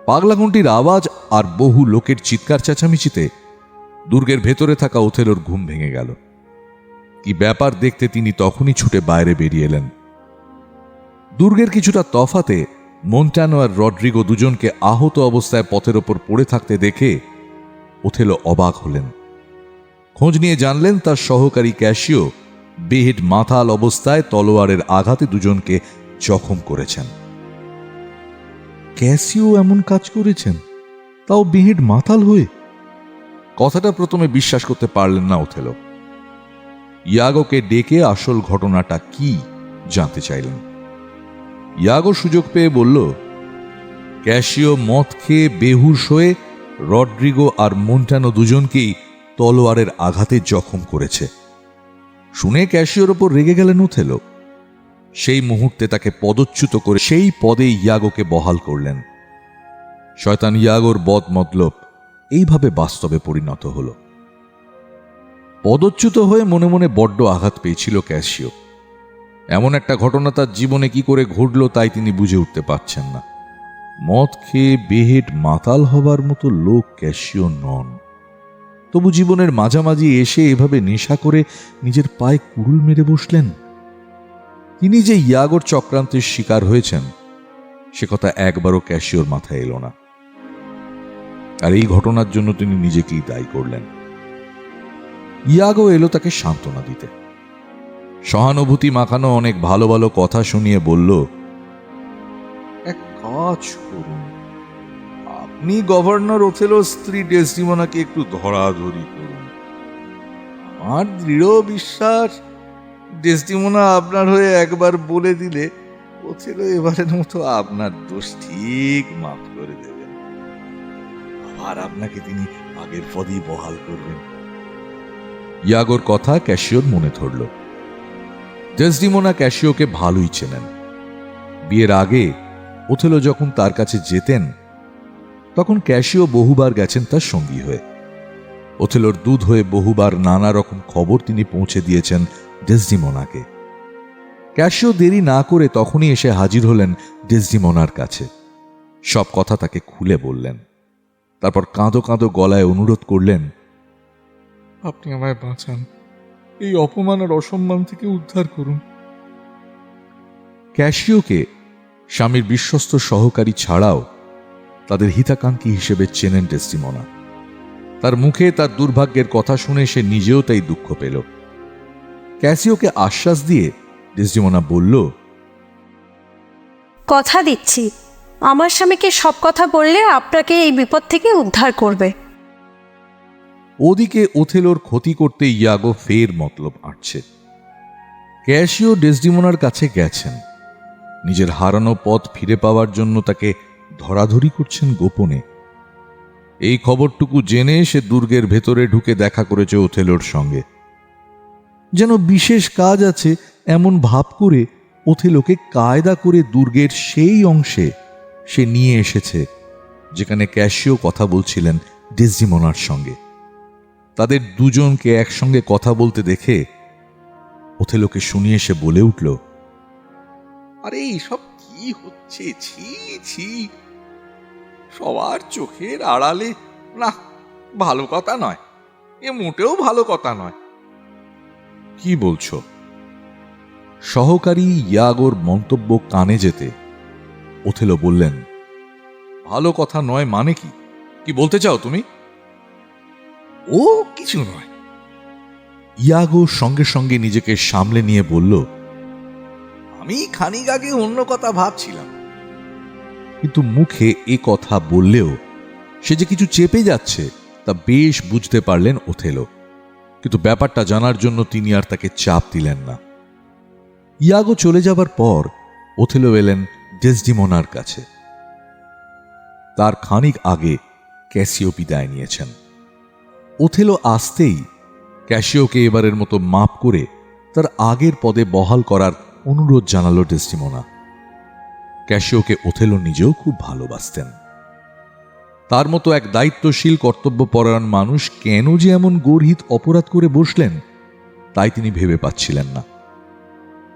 পাগলা ঘন্টির আওয়াজ আর বহু লোকের চিৎকার চেঁচামেচিতে দুর্গের ভেতরে থাকা ওথেলোর ঘুম ভেঙে গেল। কি ব্যাপার দেখতে তিনি তখনই ছুটে বাইরে বেরিয়ে এলেন। দুর্গের কিছুটা তফাতে মন্টানো আর রড্রিগো দুজনকে আহত অবস্থায় পথের ওপর পড়ে থাকতে দেখে ওথেলো অবাক হলেন। খোঁজ নিয়ে জানলেন তার সহকারী ক্যাশিও বেহেড মাতাল অবস্থায় তলোয়ারের আঘাতে দুজনকে জখম করেছেন। ক্যাশিও এমন কাজ করেছেন, তাও বেহেড মাতাল হয়ে? কথাটা প্রথমে বিশ্বাস করতে পারলেন না ওথেলো। ইয়াগোকে ডেকে আসল ঘটনাটা কি জানতে চাইলেন। ইয়াগো সুযোগ পেয়ে বলল, ক্যাশিও মদ খেয়ে বেহুশ হয়ে রড্রিগো আর মন্টানো দুজনকেই তলোয়ারের আঘাতে জখম করেছে। শুনে ক্যাশিওর ওপর রেগে গেলেন ওথেলো। সেই মুহূর্তে তাকে পদচ্যুত করে সেই পদে ইয়াগোকে বহাল করলেন। শয়তান ইয়াগোর বদ মতলব এইভাবে বাস্তবে পরিণত হল। পদচ্যুত হয়ে মনে মনে বড্ড আঘাত পেয়েছিল ক্যাশিও। এমন একটা ঘটনা তার জীবনে কি করে ঘটল তাই তিনি বুঝে উঠতে পারছেন না। মদ খেয়ে বেহেড মাতাল হবার মতো লোক ক্যাশিও নন। তবু জীবনের মাঝামাঝি এসে এভাবে নেশা করে নিজের পায়ে কুড়ুল মেরে বসলেন। তিনি যে ইয়াগোর চক্রান্তের শিকার হয়েছেন সে কথা একবারও ক্যাশিওর মাথায় এলো না। আর এই ঘটনার জন্য তিনি নিজেকেই দায়ী করলেন। ইয়াগো এলো তাকে সান্ত্বনা দিতে। সহানুভূতি মাখানো অনেক ভালো ভালো কথা শুনিয়ে বলল, এক কাজ করুন, আপনি গভর্নর ওথেলোর স্ত্রী ডেসডিমোনাকে একটু ধরাধরি করুন। আমার দৃঢ় বিশ্বাস ডেসডিমোনা আপনার হয়ে একবার বলে দিলে ওথেলো এবারের মতো আপনার দোষ ঠিক মাফ করে দেবেন। আর আপনাকে তিনি আগের পদেই বহাল করবেন। ইয়াগোর কথা ক্যাসিওর মনে ধরল। ডেসডিমোনা ক্যাসিওকে ভালোই চেনেন। বিয়ের আগে ওথেলো যখন তার কাছে যেতেন তখন ক্যাসিও বহুবার গেছেন তার সঙ্গী হয়ে। ওথেলোর দুধ হয়ে বহুবার নানা রকম খবর তিনি পৌঁছে দিয়েছেন ডেসডিমোনাকে। ক্যাসিও দেরি না করে তখনই এসে হাজির হলেন ডেসডিমোনার কাছে। সব কথা তাকে খুলে বললেন। তারপর কাঁদো কাঁদো গলায় অনুরোধ করলেন, আপনি আমায় বাঁচান, এই অপমান আর অসম্মান থেকে উদ্ধার করুন। ক্যাসিওকে স্বামীর বিশ্বস্ত সহকারী ছাড়াও তাদের হিতাকাঙ্ক্ষী হিসেবে চেনেন ডেসডিমোনা। তার মুখে তার দুর্ভাগ্যের কথা শুনে সে নিজেও তাই দুঃখ পেল। ক্যাসিওকে আশ্বাস দিয়ে ডেসডিমোনা বলল, কথা দিচ্ছি, আমার স্বামীকে সব কথা বললে আপনাকে এই বিপদ থেকে উদ্ধার করবে। ওদিকে ওথেলোর ক্ষতি করতে ইয়াগো ফের মতলব আঁটছে। ক্যাসিও ডেসডিমোনার কাছে গেছেন, নিজের হারানো পথ ফিরে পাওয়ার জন্য তাকে ধরাধরি করছেন গোপনে। এই খবরটুকু জেনে সে দুর্গের ভেতরে ঢুকে দেখা করেছে ওথেলোর সঙ্গে। যেন বিশেষ কাজ আছে এমন ভাব করে ওথেলোকে কায়দা করে দুর্গের সেই অংশে সে নিয়ে এসেছে যেখানে ক্যাসিও কথা বলছিলেন ডেসডিমোনার সঙ্গে। তাদের দুজনকে একসঙ্গে কথা বলতে দেখে ওথেলোকে শুনিয়ে সে বলে উঠল, আরে এইসব কি হচ্ছে? ছি ছি, সবার চোখের আড়ালে, না, ভালো কথা নয়, এ মোটেও ভালো কথা নয়। কি বলছো? সহকারী ইয়াগোর মন্তব্য কানে যেতে ওথেলো বললেন, ভালো কথা নয় মানে কি? কি বলতে চাও তুমি? ও কিছু নয়। ইয়াগো সঙ্গে সঙ্গে নিজেকে সামলে নিয়ে বলল, আমি খানিক আগে অন্য কথা ভাবছিলাম। কিন্তু মুখে এ কথা বললেও সে যে কিছু চেপে যাচ্ছে তা বেশ বুঝতে পারলেন ওথেলো। কিন্তু ব্যাপারটা জানার জন্য তিনি আর তাকে চাপ দিলেন না। ইয়াগো চলে যাবার পর ওথেলো এলেন ডেসডিমোনার কাছে। তার খানিক আগে ক্যাসিও বিদায় নিয়েছেন। ওথেলো আসতেই ক্যাসিওকে এবারের মতো মাপ করে তার আগের পদে বহাল করার অনুরোধ জানালো ডেসডিমোনা। ক্যাসিওকে ওথেলো নিজেও খুব ভালোবাসতেন। তার মতো এক দায়িত্বশীল কর্তব্যপরায়ণ মানুষ কেন যে এমন গর্হিত অপরাধ করে বসলেন তাই তিনি ভেবে পাচ্ছিলেন না।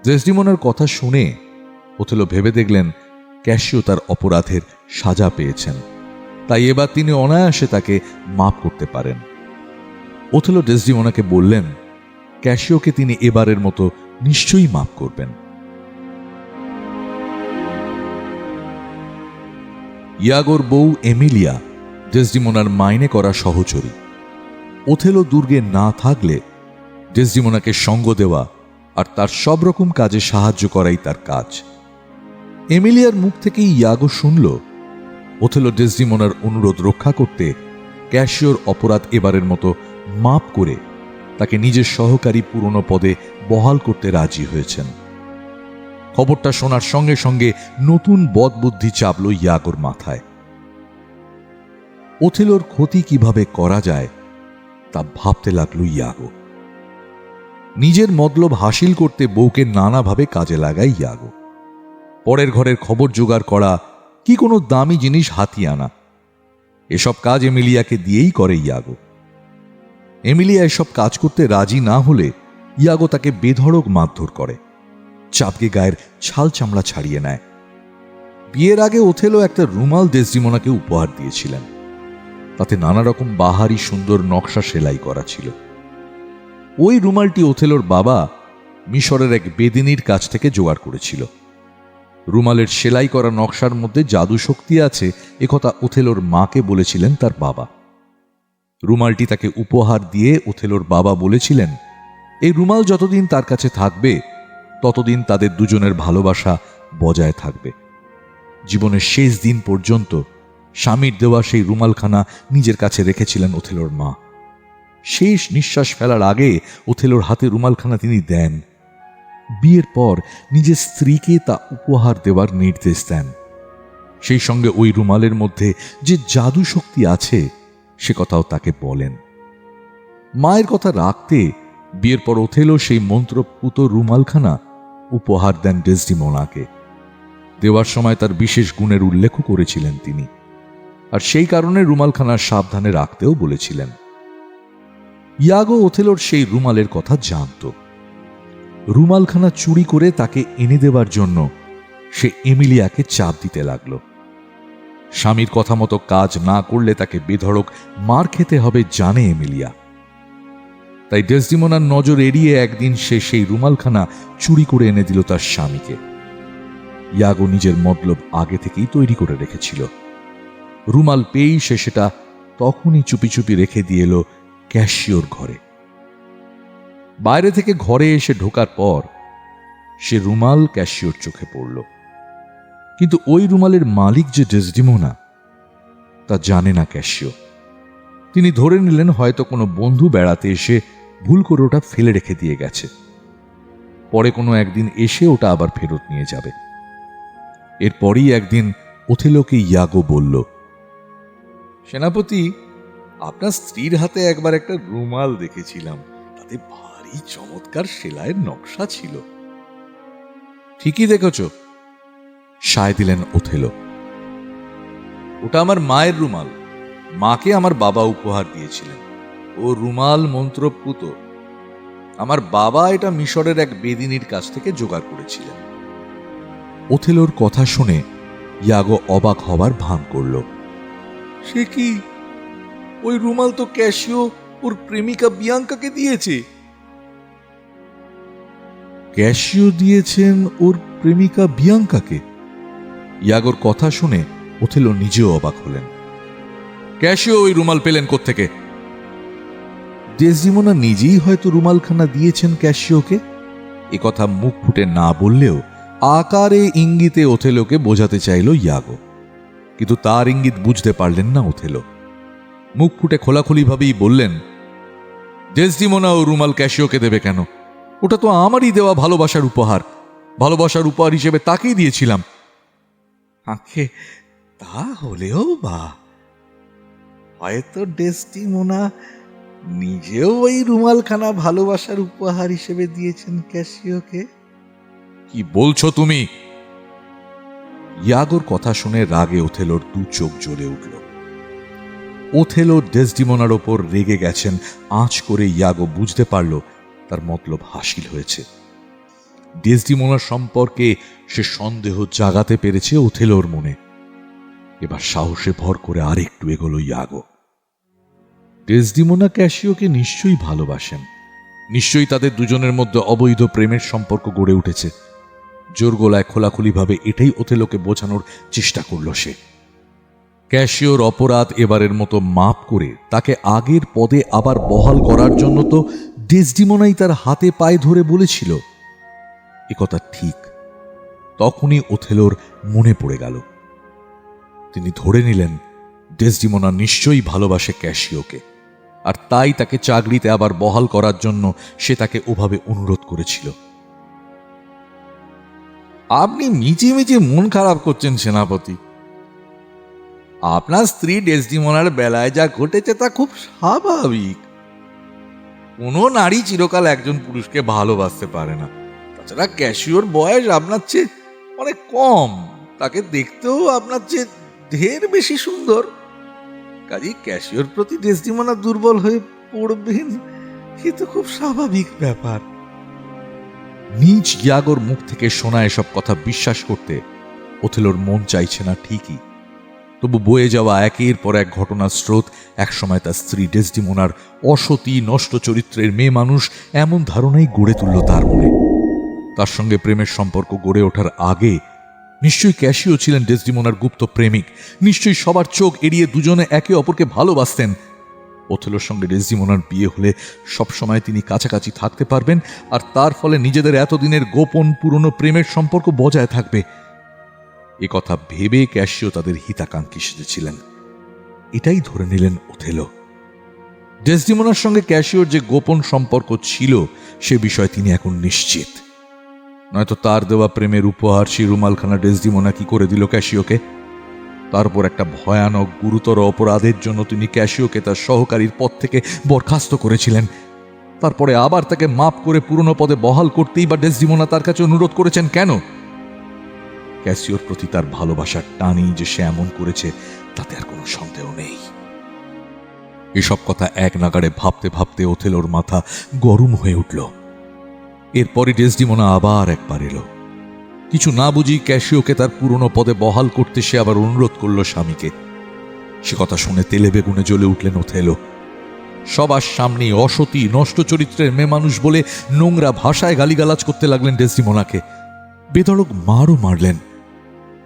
ডেসডিমোনার কথা শুনে ওথেলো ভেবে দেখলেন ক্যাসিও তার অপরাধের সাজা পেয়েছেন, তাই এবার তিনি অনায়াসে তাকে মাপ করতে পারেন। ওথেলো ডেসডিমোনাকে বললেন ক্যাসিওকে তিনি এবারের মতো নিশ্চয়ই মাপ করবেন। ইয়াগোর বউ এমিলিয়া ডেসডিমোনার মাইনে করা সহচরী। ওথেলো দুর্গে না থাকলে ডেসডিমোনাকে সঙ্গ দেওয়া আর তার সব রকম কাজে সাহায্য করাই তার কাজ। এমিলিয়ার মুখ থেকেই ইয়াগো শুনল ওথেলো ডেসডিমোনার অনুরোধ রক্ষা করতে ক্যাসিওর অপরাধ এবারের মতো মাপ করে তাকে নিজের সহকারী পুরনো পদে বহাল করতে রাজি হয়েছেন। খবরটা শোনার সঙ্গে সঙ্গে নতুন বদবুদ্ধি চাপল ইয়াগোর মাথায়। ওথেলোর ক্ষতি কিভাবে করা যায় তা ভাবতে লাগলো ইয়াগো। নিজের মতলব হাসিল করতে বউকে নানাভাবে কাজে লাগায় ইয়াগো। পরের ঘরের খবর জোগাড় করা কি কোনো দামি জিনিস হাতিয়ে আনা, এসব কাজ এমিলিয়াকে দিয়েই করে ইয়াগো। এমিলিয়া এসব কাজ করতে রাজি না হলে ইয়াগো তাকে বেধড়ক মারধর করে, চাপকে গায়ের ছাল চামড়া ছাড়িয়ে নেয়। বিয়ের আগে ওথেলো একটা রুমাল ডেসডিমোনাকে উপহার দিয়েছিলেন। তাতে নানা রকম বাহারি সুন্দর নকশা সেলাই করা ছিল। ওই রুমালটি ওথেলোর বাবা মিশরের এক বেদিনীর কাছ থেকে জোগাড় করেছিল। রুমালের সেলাই করা নকশার মধ্যে জাদু শক্তি আছে একথা ওথেলোর মাকে বলেছিলেন তার বাবা। রুমালটি তাকে উপহার দিয়ে ওথেলোর বাবা বলেছিলেন এই রুমাল যতদিন তার কাছে থাকবে ততদিন তাদের দুজনের ভালোবাসা বজায় থাকবে। জীবনের শেষ দিন পর্যন্ত স্বামীর দেওয়া সেই রুমালখানা নিজের কাছে রেখেছিলেন ওথেলোর মা। শেষ নিঃশ্বাস ফেলার আগে ওথেলোর হাতে রুমালখানা তিনি দেন। বিয়ের পর নিজের স্ত্রীকে তা উপহার দেওয়ার নির্দেশ দেন। সেই সঙ্গে ওই রুমালের মধ্যে যে জাদু শক্তি আছে সে কথাও তাকে বলেন। মায়ের কথা রাখতে বিয়ের পর ওথেলো সেই মন্ত্রপুত রুমালখানা উপহার দেন ডেসডিমোনাকে। দেওয়ার সময় তার বিশেষ গুণের উল্লেখ করেছিলেন তিনি, আর সেই কারণে রুমালখানা সাবধানে রাখতেও বলেছিলেন। ইয়াগো ওথেলোর সেই রুমালের কথা জানত। রুমালখানা চুরি করে তাকে এনে দেবার জন্য সে এমিলিয়াকে চাপ দিতে লাগল। স্বামীর কথা মতো কাজ না করলে তাকে বেধড়ক মার খেতে হবে জানে এমিলিয়া। তাই ডেসডিমোনার নজর এড়িয়ে একদিন সে সেই রুমালখানা চুরি করে এনে দিল তার স্বামীকে। ইয়াগো নিজের মতলব আগে থেকেই তৈরি করে রেখেছিল। রুমাল পেয়েই সে সেটা তখনই চুপি চুপি রেখে দিয়ে এলো ক্যাশিওর ঘরে। বাইরে থেকে ঘরে এসে ঢোকার পর সে রুমাল ক্যাশিওর চোখে পড়ল, কিন্তু ওই রুমালের মালিক যে ডেসডিমোনা তা জানে না ক্যাশিও। তিনি ধরে নিলেন হয়তো কোনো বন্ধু বেড়াতে এসে ভুল করে ওটা ফেলে রেখে দিয়ে গেছে, পরে কোনো একদিন এসে ওটা আবার ফেরত নিয়ে যাবে। এরপরই একদিন ওথেলোকে ইয়াগো বলল, সেনাপতি, আপনার স্ত্রীর হাতে একবার একটা রুমাল দেখেছিলাম, তাতে ভারী চমৎকার সেলাইয়ের নকশা ছিল। ঠিকই দেখেছ, সায় দিলেন ওথেলো। ওটা আমার মায়ের রুমাল, মাকে আমার বাবা উপহার দিয়েছিলেন। ও রুমাল মন্ত্রপুত। আমার বাবা এটা মিশরের এক বেদিনীর কাছ থেকে জোগাড় করেছিলেন। ওথেলোর কথা শুনে ইয়াগো অবাক হবার ভান করল। সে কি? ওই রুমাল তো ক্যাশিও ওর প্রেমিকা বিয়াঙ্কাকে দিয়েছে। ক্যাশিও দিয়েছেন ওর প্রেমিকা বিয়াঙ্কাকে? ইয়াগোর কথা শুনে ওথেলো নিজেও অবাক হলেন। ক্যাশিও ওই রুমাল পেলেন কোত্থেকে? ডেসডিমোনা নিজেই হয়তো রুমালখানা দিয়েছেন ক্যাশিওকে। একথা মুখ ফুটে না বললেও আকারে ইঙ্গিতে ওথেলোকে বোঝাতে চাইল ইয়াগো, কিন্তু তার ইঙ্গিত বুঝতে পারলেন না ওথেলো। মুখ ফুটে খোলাখুলিভাবেই বললেন, ডেসডিমোনা ও রুমাল ক্যাশিওকে দেবে কেন? ওটা তো আমারই দেওয়া ভালোবাসার উপহার। ভালোবাসার উপহার হিসেবে তাকেই দিয়েছিলাম। আঁখে তা হলেও বা হয়তো ডেসডিমোনা নিজেও ওই রুমালখানা ভালোবাসার উপহার হিসেবে দিয়েছেন ক্যাশিওকে। কি বলছো তুমি? ইয়াগোর কথা শুনে রাগে ওথেলোর দু চোখ জ্বলে উঠল। ওথেলো ডেসডিমোনার ওপর রেগে গেছেন আঁচ করে ইয়াগো বুঝতে পারল তার মতলব হাসিল হয়েছে। ডেসডিমোনার সম্পর্কে সে সন্দেহ জাগাতে পেরেছে ওথেলোর মনে। এবার সাহসে ভর করে আরেকটু এগোলো ইয়াগো। ডেসডিমোনা ক্যাশিওকে নিশ্চয়ই ভালোবাসেন, নিশ্চয়ই তাদের দুজনের মধ্যে অবৈধ প্রেমের সম্পর্ক গড়ে উঠেছে। জোর গলায় খোলাখুলিভাবে এটাই ওথেলোকে বোঝানোর চেষ্টা করল সে। ক্যাশিওর অপরাধ এবারের মতো মাপ করে তাকে আগের পদে আবার বহাল করার জন্য তো ডেসডিমোনাই তার হাতে পায়ে ধরে বলেছিল। একথা ঠিক। তখনই ওথেলোর মনে পড়ে গেল। তিনি ধরে নিলেন ডেসডিমোনা নিশ্চয়ই ভালোবাসে ক্যাশিওকে, আর তাই তাকে চাকরিতে আবার বহাল করার জন্য সে তাকে ওভাবে অনুরোধ করেছিল। আপনি মিচিমিচি মন খারাপ করছেন সেনাপতি। আপনার স্ত্রী ডেসডিমোনার বেলায় যা ঘটেছে তা খুব স্বাভাবিক। কোনো নারী চিরকাল একজন পুরুষকে ভালোবাসতে পারে না। তাছাড়া ক্যাশিওর বয়স আপনার চেয়ে অনেক কম, তাকে দেখতেও আপনার চেয়ে ঢের বেশি সুন্দর। কাজেই ক্যাশিওর প্রতি ডেসডিমোনা দুর্বল হয়ে পড়বেন, এ তো খুব স্বাভাবিক ব্যাপার। নিজ ইয়াগোর মুখ থেকে শোনা এসব কথা বিশ্বাস করতে ওথেলোর মন চাইছে না ঠিকই, তবু বয়ে যাওয়া একের পর এক ঘটনার স্রোত একসময় তার স্ত্রী ডেসডিমোনার অসতী নষ্ট চরিত্রের মেয়ে মানুষ এমন ধারণাই গড়ে তুলল তার মনে। তার সঙ্গে প্রেমের সম্পর্ক গড়ে ওঠার আগে নিশ্চয়ই ক্যাশিও ছিলেন ডেসডিমোনার গুপ্ত প্রেমিক। নিশ্চয়ই সবার চোখ এড়িয়ে দুজনে একে অপরকে ভালোবাসতেন। ওথেলোর সঙ্গে ডেসডিমোনার বিয়ে হলে সবসময় তিনি কাছাকাছি থাকতে পারবেন, আর তার ফলে নিজেদের এতদিনের গোপন পুরনো প্রেমের সম্পর্ক বজায় থাকবে। এ কথা ভেবে ক্যাশিও তাদের হিতাকাঙ্ক্ষী সেজেছিলেন। এটাই ধরে নিলেন ওথেলো। ডেসডিমোনার সঙ্গে ক্যাশিওর যে গোপন সম্পর্ক ছিল সে বিষয়ে তিনি এখন নিশ্চিত। নয়তো তার দেওয়া প্রেমের উপহার সেই রুমালখানা ডেসডিমোনা কি করে দিল ক্যাশিওকে? তারপর একটা ভয়ানক গুরুতর অপরাধের জন্য তিনি ক্যাসিওকে তার সহকারীর পদ থেকে বরখাস্ত করেছিলেন। তারপরে আবার তাকে মাপ করে পুরনো পদে বহাল করতেই বা ডেসডিমোনা তার কাছে অনুরোধ করেছেন কেন? ক্যাসিওর প্রতি তার ভালোবাসার টানই যে সে এমন করেছে তাতে আর কোনো সন্দেহ নেই। এসব কথা এক নাগাড়ে ভাবতে ভাবতে ওথেলোর মাথা গরম হয়ে উঠল। এরপরে ডেসডিমোনা আবার একবার এলো। কিছু না বুঝি ক্যাসিওকে তার পুরনো পদে বহাল করতে সে আবার অনুরোধ করল স্বামীকে। সে কথা শুনে তেলে বেগুনে জ্বলে উঠলেন ওথেলো। সবার সামনে অসতী, নষ্ট চরিত্রের মেয়ে মানুষ বলে নোংরা ভাষায় গালিগালাজ করতে লাগলেন ডেসডিমোনাকে। বেধড়ক মারও মারলেন।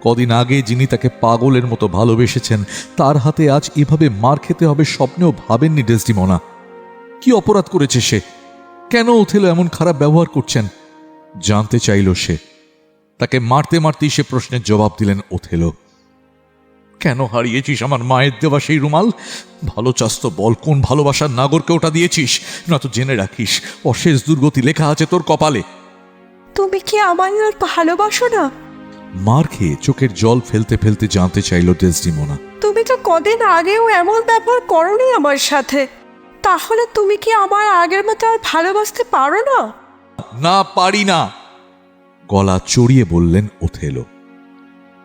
কদিন আগে যিনি তাকে পাগলের মতো ভালোবেসেছেন তার হাতে আজ এভাবে মার খেতে হবে স্বপ্নেও ভাবেননি ডেসডিমোনা। কি অপরাধ করেছে সে? কেন ওথেলো এমন খারাপ ব্যবহার করছেন? জানতে চাইল সে। তাকে মারতে মারতেই সে প্রশ্নের জবাব দিলেন ওথেলো। কেন হারিয়েছিস আমার মায়ের দেওয়া সেই রুমাল? ভালো চাস তো বল, কোন ভালোবাসার নাগরকে ওটা দিয়েছিস? না তো জেনে রাখিস অশেষ দুর্গতি লেখা আছে তোর কপালে। তুমি কি আমায় আর ভালোবাসো না? মার খেয়ে চোখের জল ফেলতে ফেলতে জানতে চাইল ডেসডিমোনা। তুমি তো কদিন আগেও এমন ব্যবহার করোনি আমার সাথে, তাহলে তুমি কি আমার আগের মতো আর ভালোবাসতে পারো না? না, পারি না, গলা চড়িয়ে বললেন ওথেলো।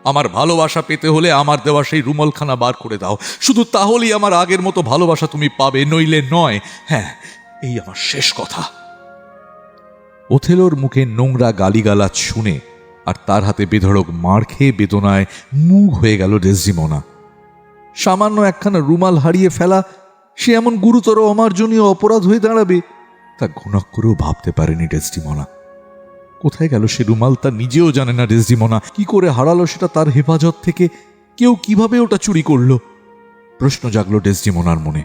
আমার ভালোবাসা পেতে হলে আমার দেওয়া সেই রুমালখানা বার করে দাও, শুধু তাহলেই আমার আগের মতো ভালোবাসা তুমি পাবে, নইলে নয়। হ্যাঁ, এই আমার শেষ কথা। ওথেলোর মুখে নোংরা গালিগালাজ শুনে আর তার হাতে বেধড়ক মার খেয়ে বেদনায় মুখ হয়ে গেল ডেসডিমোনা। সামান্য একখানা রুমাল হারিয়ে ফেলা সে এমন গুরুতর অমার্জনীয় অপরাধ হয়ে দাঁড়াবে তা ঘুণক করেও ভাবতে পারেনি ডেসডিমোনা। কোথায় গেল সে রুমাল তা নিজেও জানে না ডেসডিমোনা। কি করে হারালো সেটা তার হেফাজত থেকে? কেউ কিভাবে ওটা চুরি করলো? প্রশ্ন জাগলো ডেসডিমোনার মনে।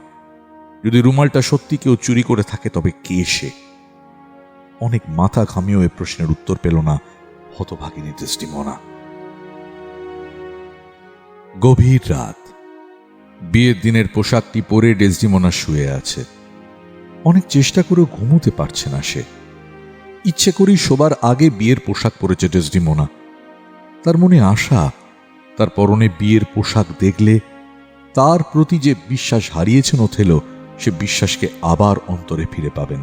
যদি রুমালটা সত্যি কেউ চুরি করে থাকে তবে কে সে? অনেক মাথা ঘামিয়েও এ প্রশ্নের উত্তর পেল না হতভাগিনী ডেসডিমোনা। গভীর রাত। বিয়ের দিনের পোশাকটি পরে ডেসডিমোনা শুয়ে আছে। অনেক চেষ্টা করেও ঘুমোতে পারছে না সে। ইচ্ছে করেই শোবার আগে বিয়ের পোশাক পরেছে ডেসডিমোনা। তার মনে আশা, তার পরনে বিয়ের পোশাক দেখলে তার প্রতি যে বিশ্বাস হারিয়েছেন ওথেলো সে বিশ্বাসকে আবার অন্তরে ফিরে পাবেন।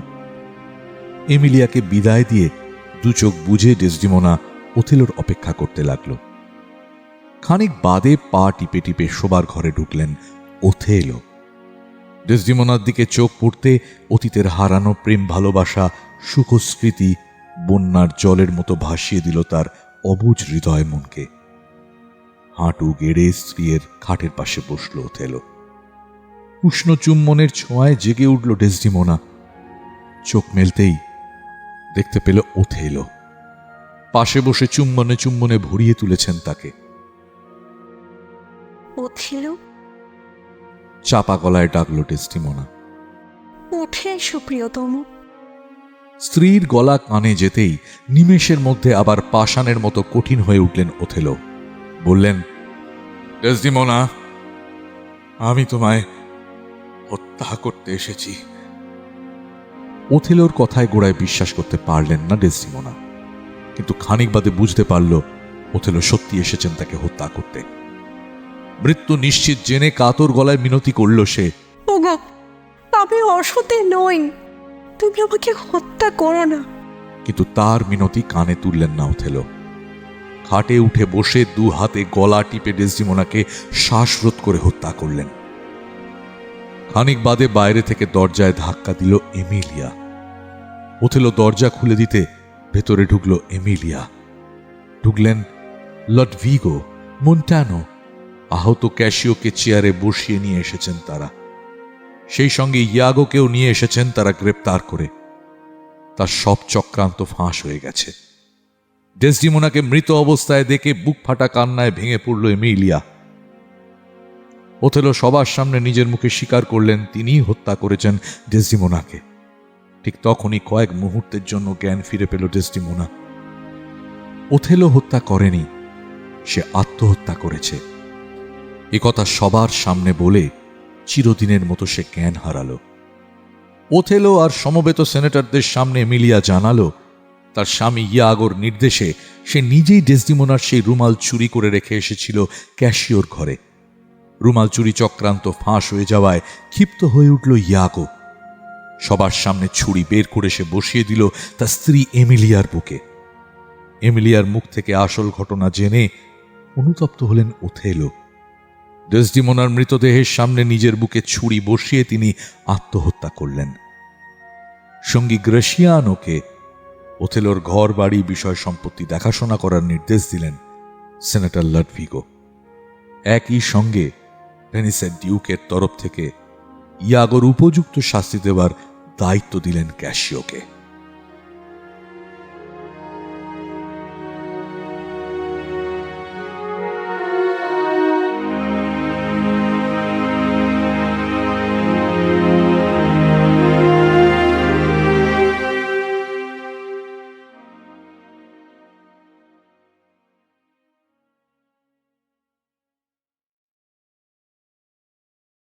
এমিলিয়াকে বিদায় দিয়ে দু চোখ বুঝে ডেসডিমোনা ওথেলোর অপেক্ষা করতে লাগল। খানিক বাদে পা টিপে টিপে শোবার ঘরে ঢুকলেন ওথেলো। ডেসডিমোনার দিকে চোখ পড়তে অতীতের হারানো প্রেম, ভালোবাসা, সুখস্মৃতি বন্যার জলের মতো ভাসিয়ে দিল তার অবুঝ হৃদয় মনকে। হাঁটু গেড়ে স্ত্রীর খাটের পাশে বসল ওথেলো। উষ্ণ চুম্বনের ছোঁয়ায় জেগে উঠল ডেসডিমোনা। চোখ মেলতেই দেখতে পেল ওথেলো পাশে বসে চুম্বনে চুম্বনে ভরিয়ে তুলেছেন তাকে। ওথেলো, চাপা গলায় ডাকল ডেসডিমোনা। উঠে এসো প্রিয়তম। স্ত্রীর গলা কানে যেতেই নিমেষের মধ্যে আবার পাষাণের মতো কঠিন হয়ে উঠলেন ওথেলো। বললেন, ডেসডিমোনা, আমি তোমায় হত্যা করতে এসেছি। ওথেলোর কথায় গোড়ায় বিশ্বাস করতে পারলেন না ডেসডিমোনা, কিন্তু খানিক বাদে বুঝতে পারল ওথেলো সত্যি এসেছেন তাকে হত্যা করতে। মৃত্যু নিশ্চিত জেনে কাতর গলায় মিনতি করল সে। ওগো, আমি অসতী নই, তুমি আমাকে হত্যা করো না। কিন্তু তার মিনতি কানে তুললেন না ওথেলো। খাটে উঠে বসে দু হাতে গলা টিপে ডেসডিমোনাকে শ্বাসরোধ করে হত্যা করলেন। খানিক বাদে বাইরে থেকে দরজায় ধাক্কা দিল এমিলিয়া। ওথেলো দরজা খুলে দিতে ভেতরে ঢুকল এমিলিয়া। ঢুকলেন লডভিগো, মন্টানো। আহত ক্যাসিওকে চেয়ারে বসিয়ে নিয়ে এসেছেন তারা। সেই সঙ্গে ইয়াগোকেও নিয়ে এসেছেন তারা গ্রেপ্তার করে। তার সব চক্রান্ত ফাঁস হয়ে গেছে। ডেসডিমোনাকে মৃত অবস্থায় দেখে বুক ফাটা কান্নায় ভেঙে পড়ল এমিলিয়া। ওথেলো সবার সামনে নিজের মুখে স্বীকার করলেন তিনিই হত্যা করেছেন ডেসডিমোনাকে। ঠিক তখনই কয়েক মুহূর্তের জন্য জ্ঞান ফিরে পেল ডেসডিমোনা। ওথেলো হত্যা করেনি, সে আত্মহত্যা করেছে। এ কথা সবার সামনে বলে চিরদিনের মতো সে জ্ঞান হারালো। ওথেলো আর সমবেত সেনেটরদের সামনে এমিলিয়া জানালো তার স্বামী ইয়াগোর নির্দেশে সে নিজেই ডেসডিমোনার সেই রুমাল চুরি করে রেখে এসেছিল ক্যাশিওর ঘরে। রুমাল চুরি চক্রান্ত ফাঁস হয়ে যাওয়ায় ক্ষিপ্ত হয়ে উঠল ইয়াগো। সবার সামনে ছুরি বের করে সে বসিয়ে দিল তার স্ত্রী এমিলিয়ার বুকে। এমিলিয়ার মুখ থেকে আসল ঘটনা জেনে অনুতপ্ত হলেন ওথেলো। ডেসডিমোনার মৃতদেহের সামনে নিজের বুকে ছুরি বসিয়ে তিনি আত্মহত্যা করলেন। সঙ্গী গ্রেসিয়ানোকে ওথেলোর ঘর বাড়ি বিষয় সম্পত্তি দেখাশোনা করার নির্দেশ দিলেন সেনেটর লডভিগো। একই সঙ্গে ভেনিসের ডিউকের তরফ থেকে ইয়াগোর উপযুক্ত শাস্তি দেওয়ার দায়িত্ব দিলেন ক্যাসিওকে।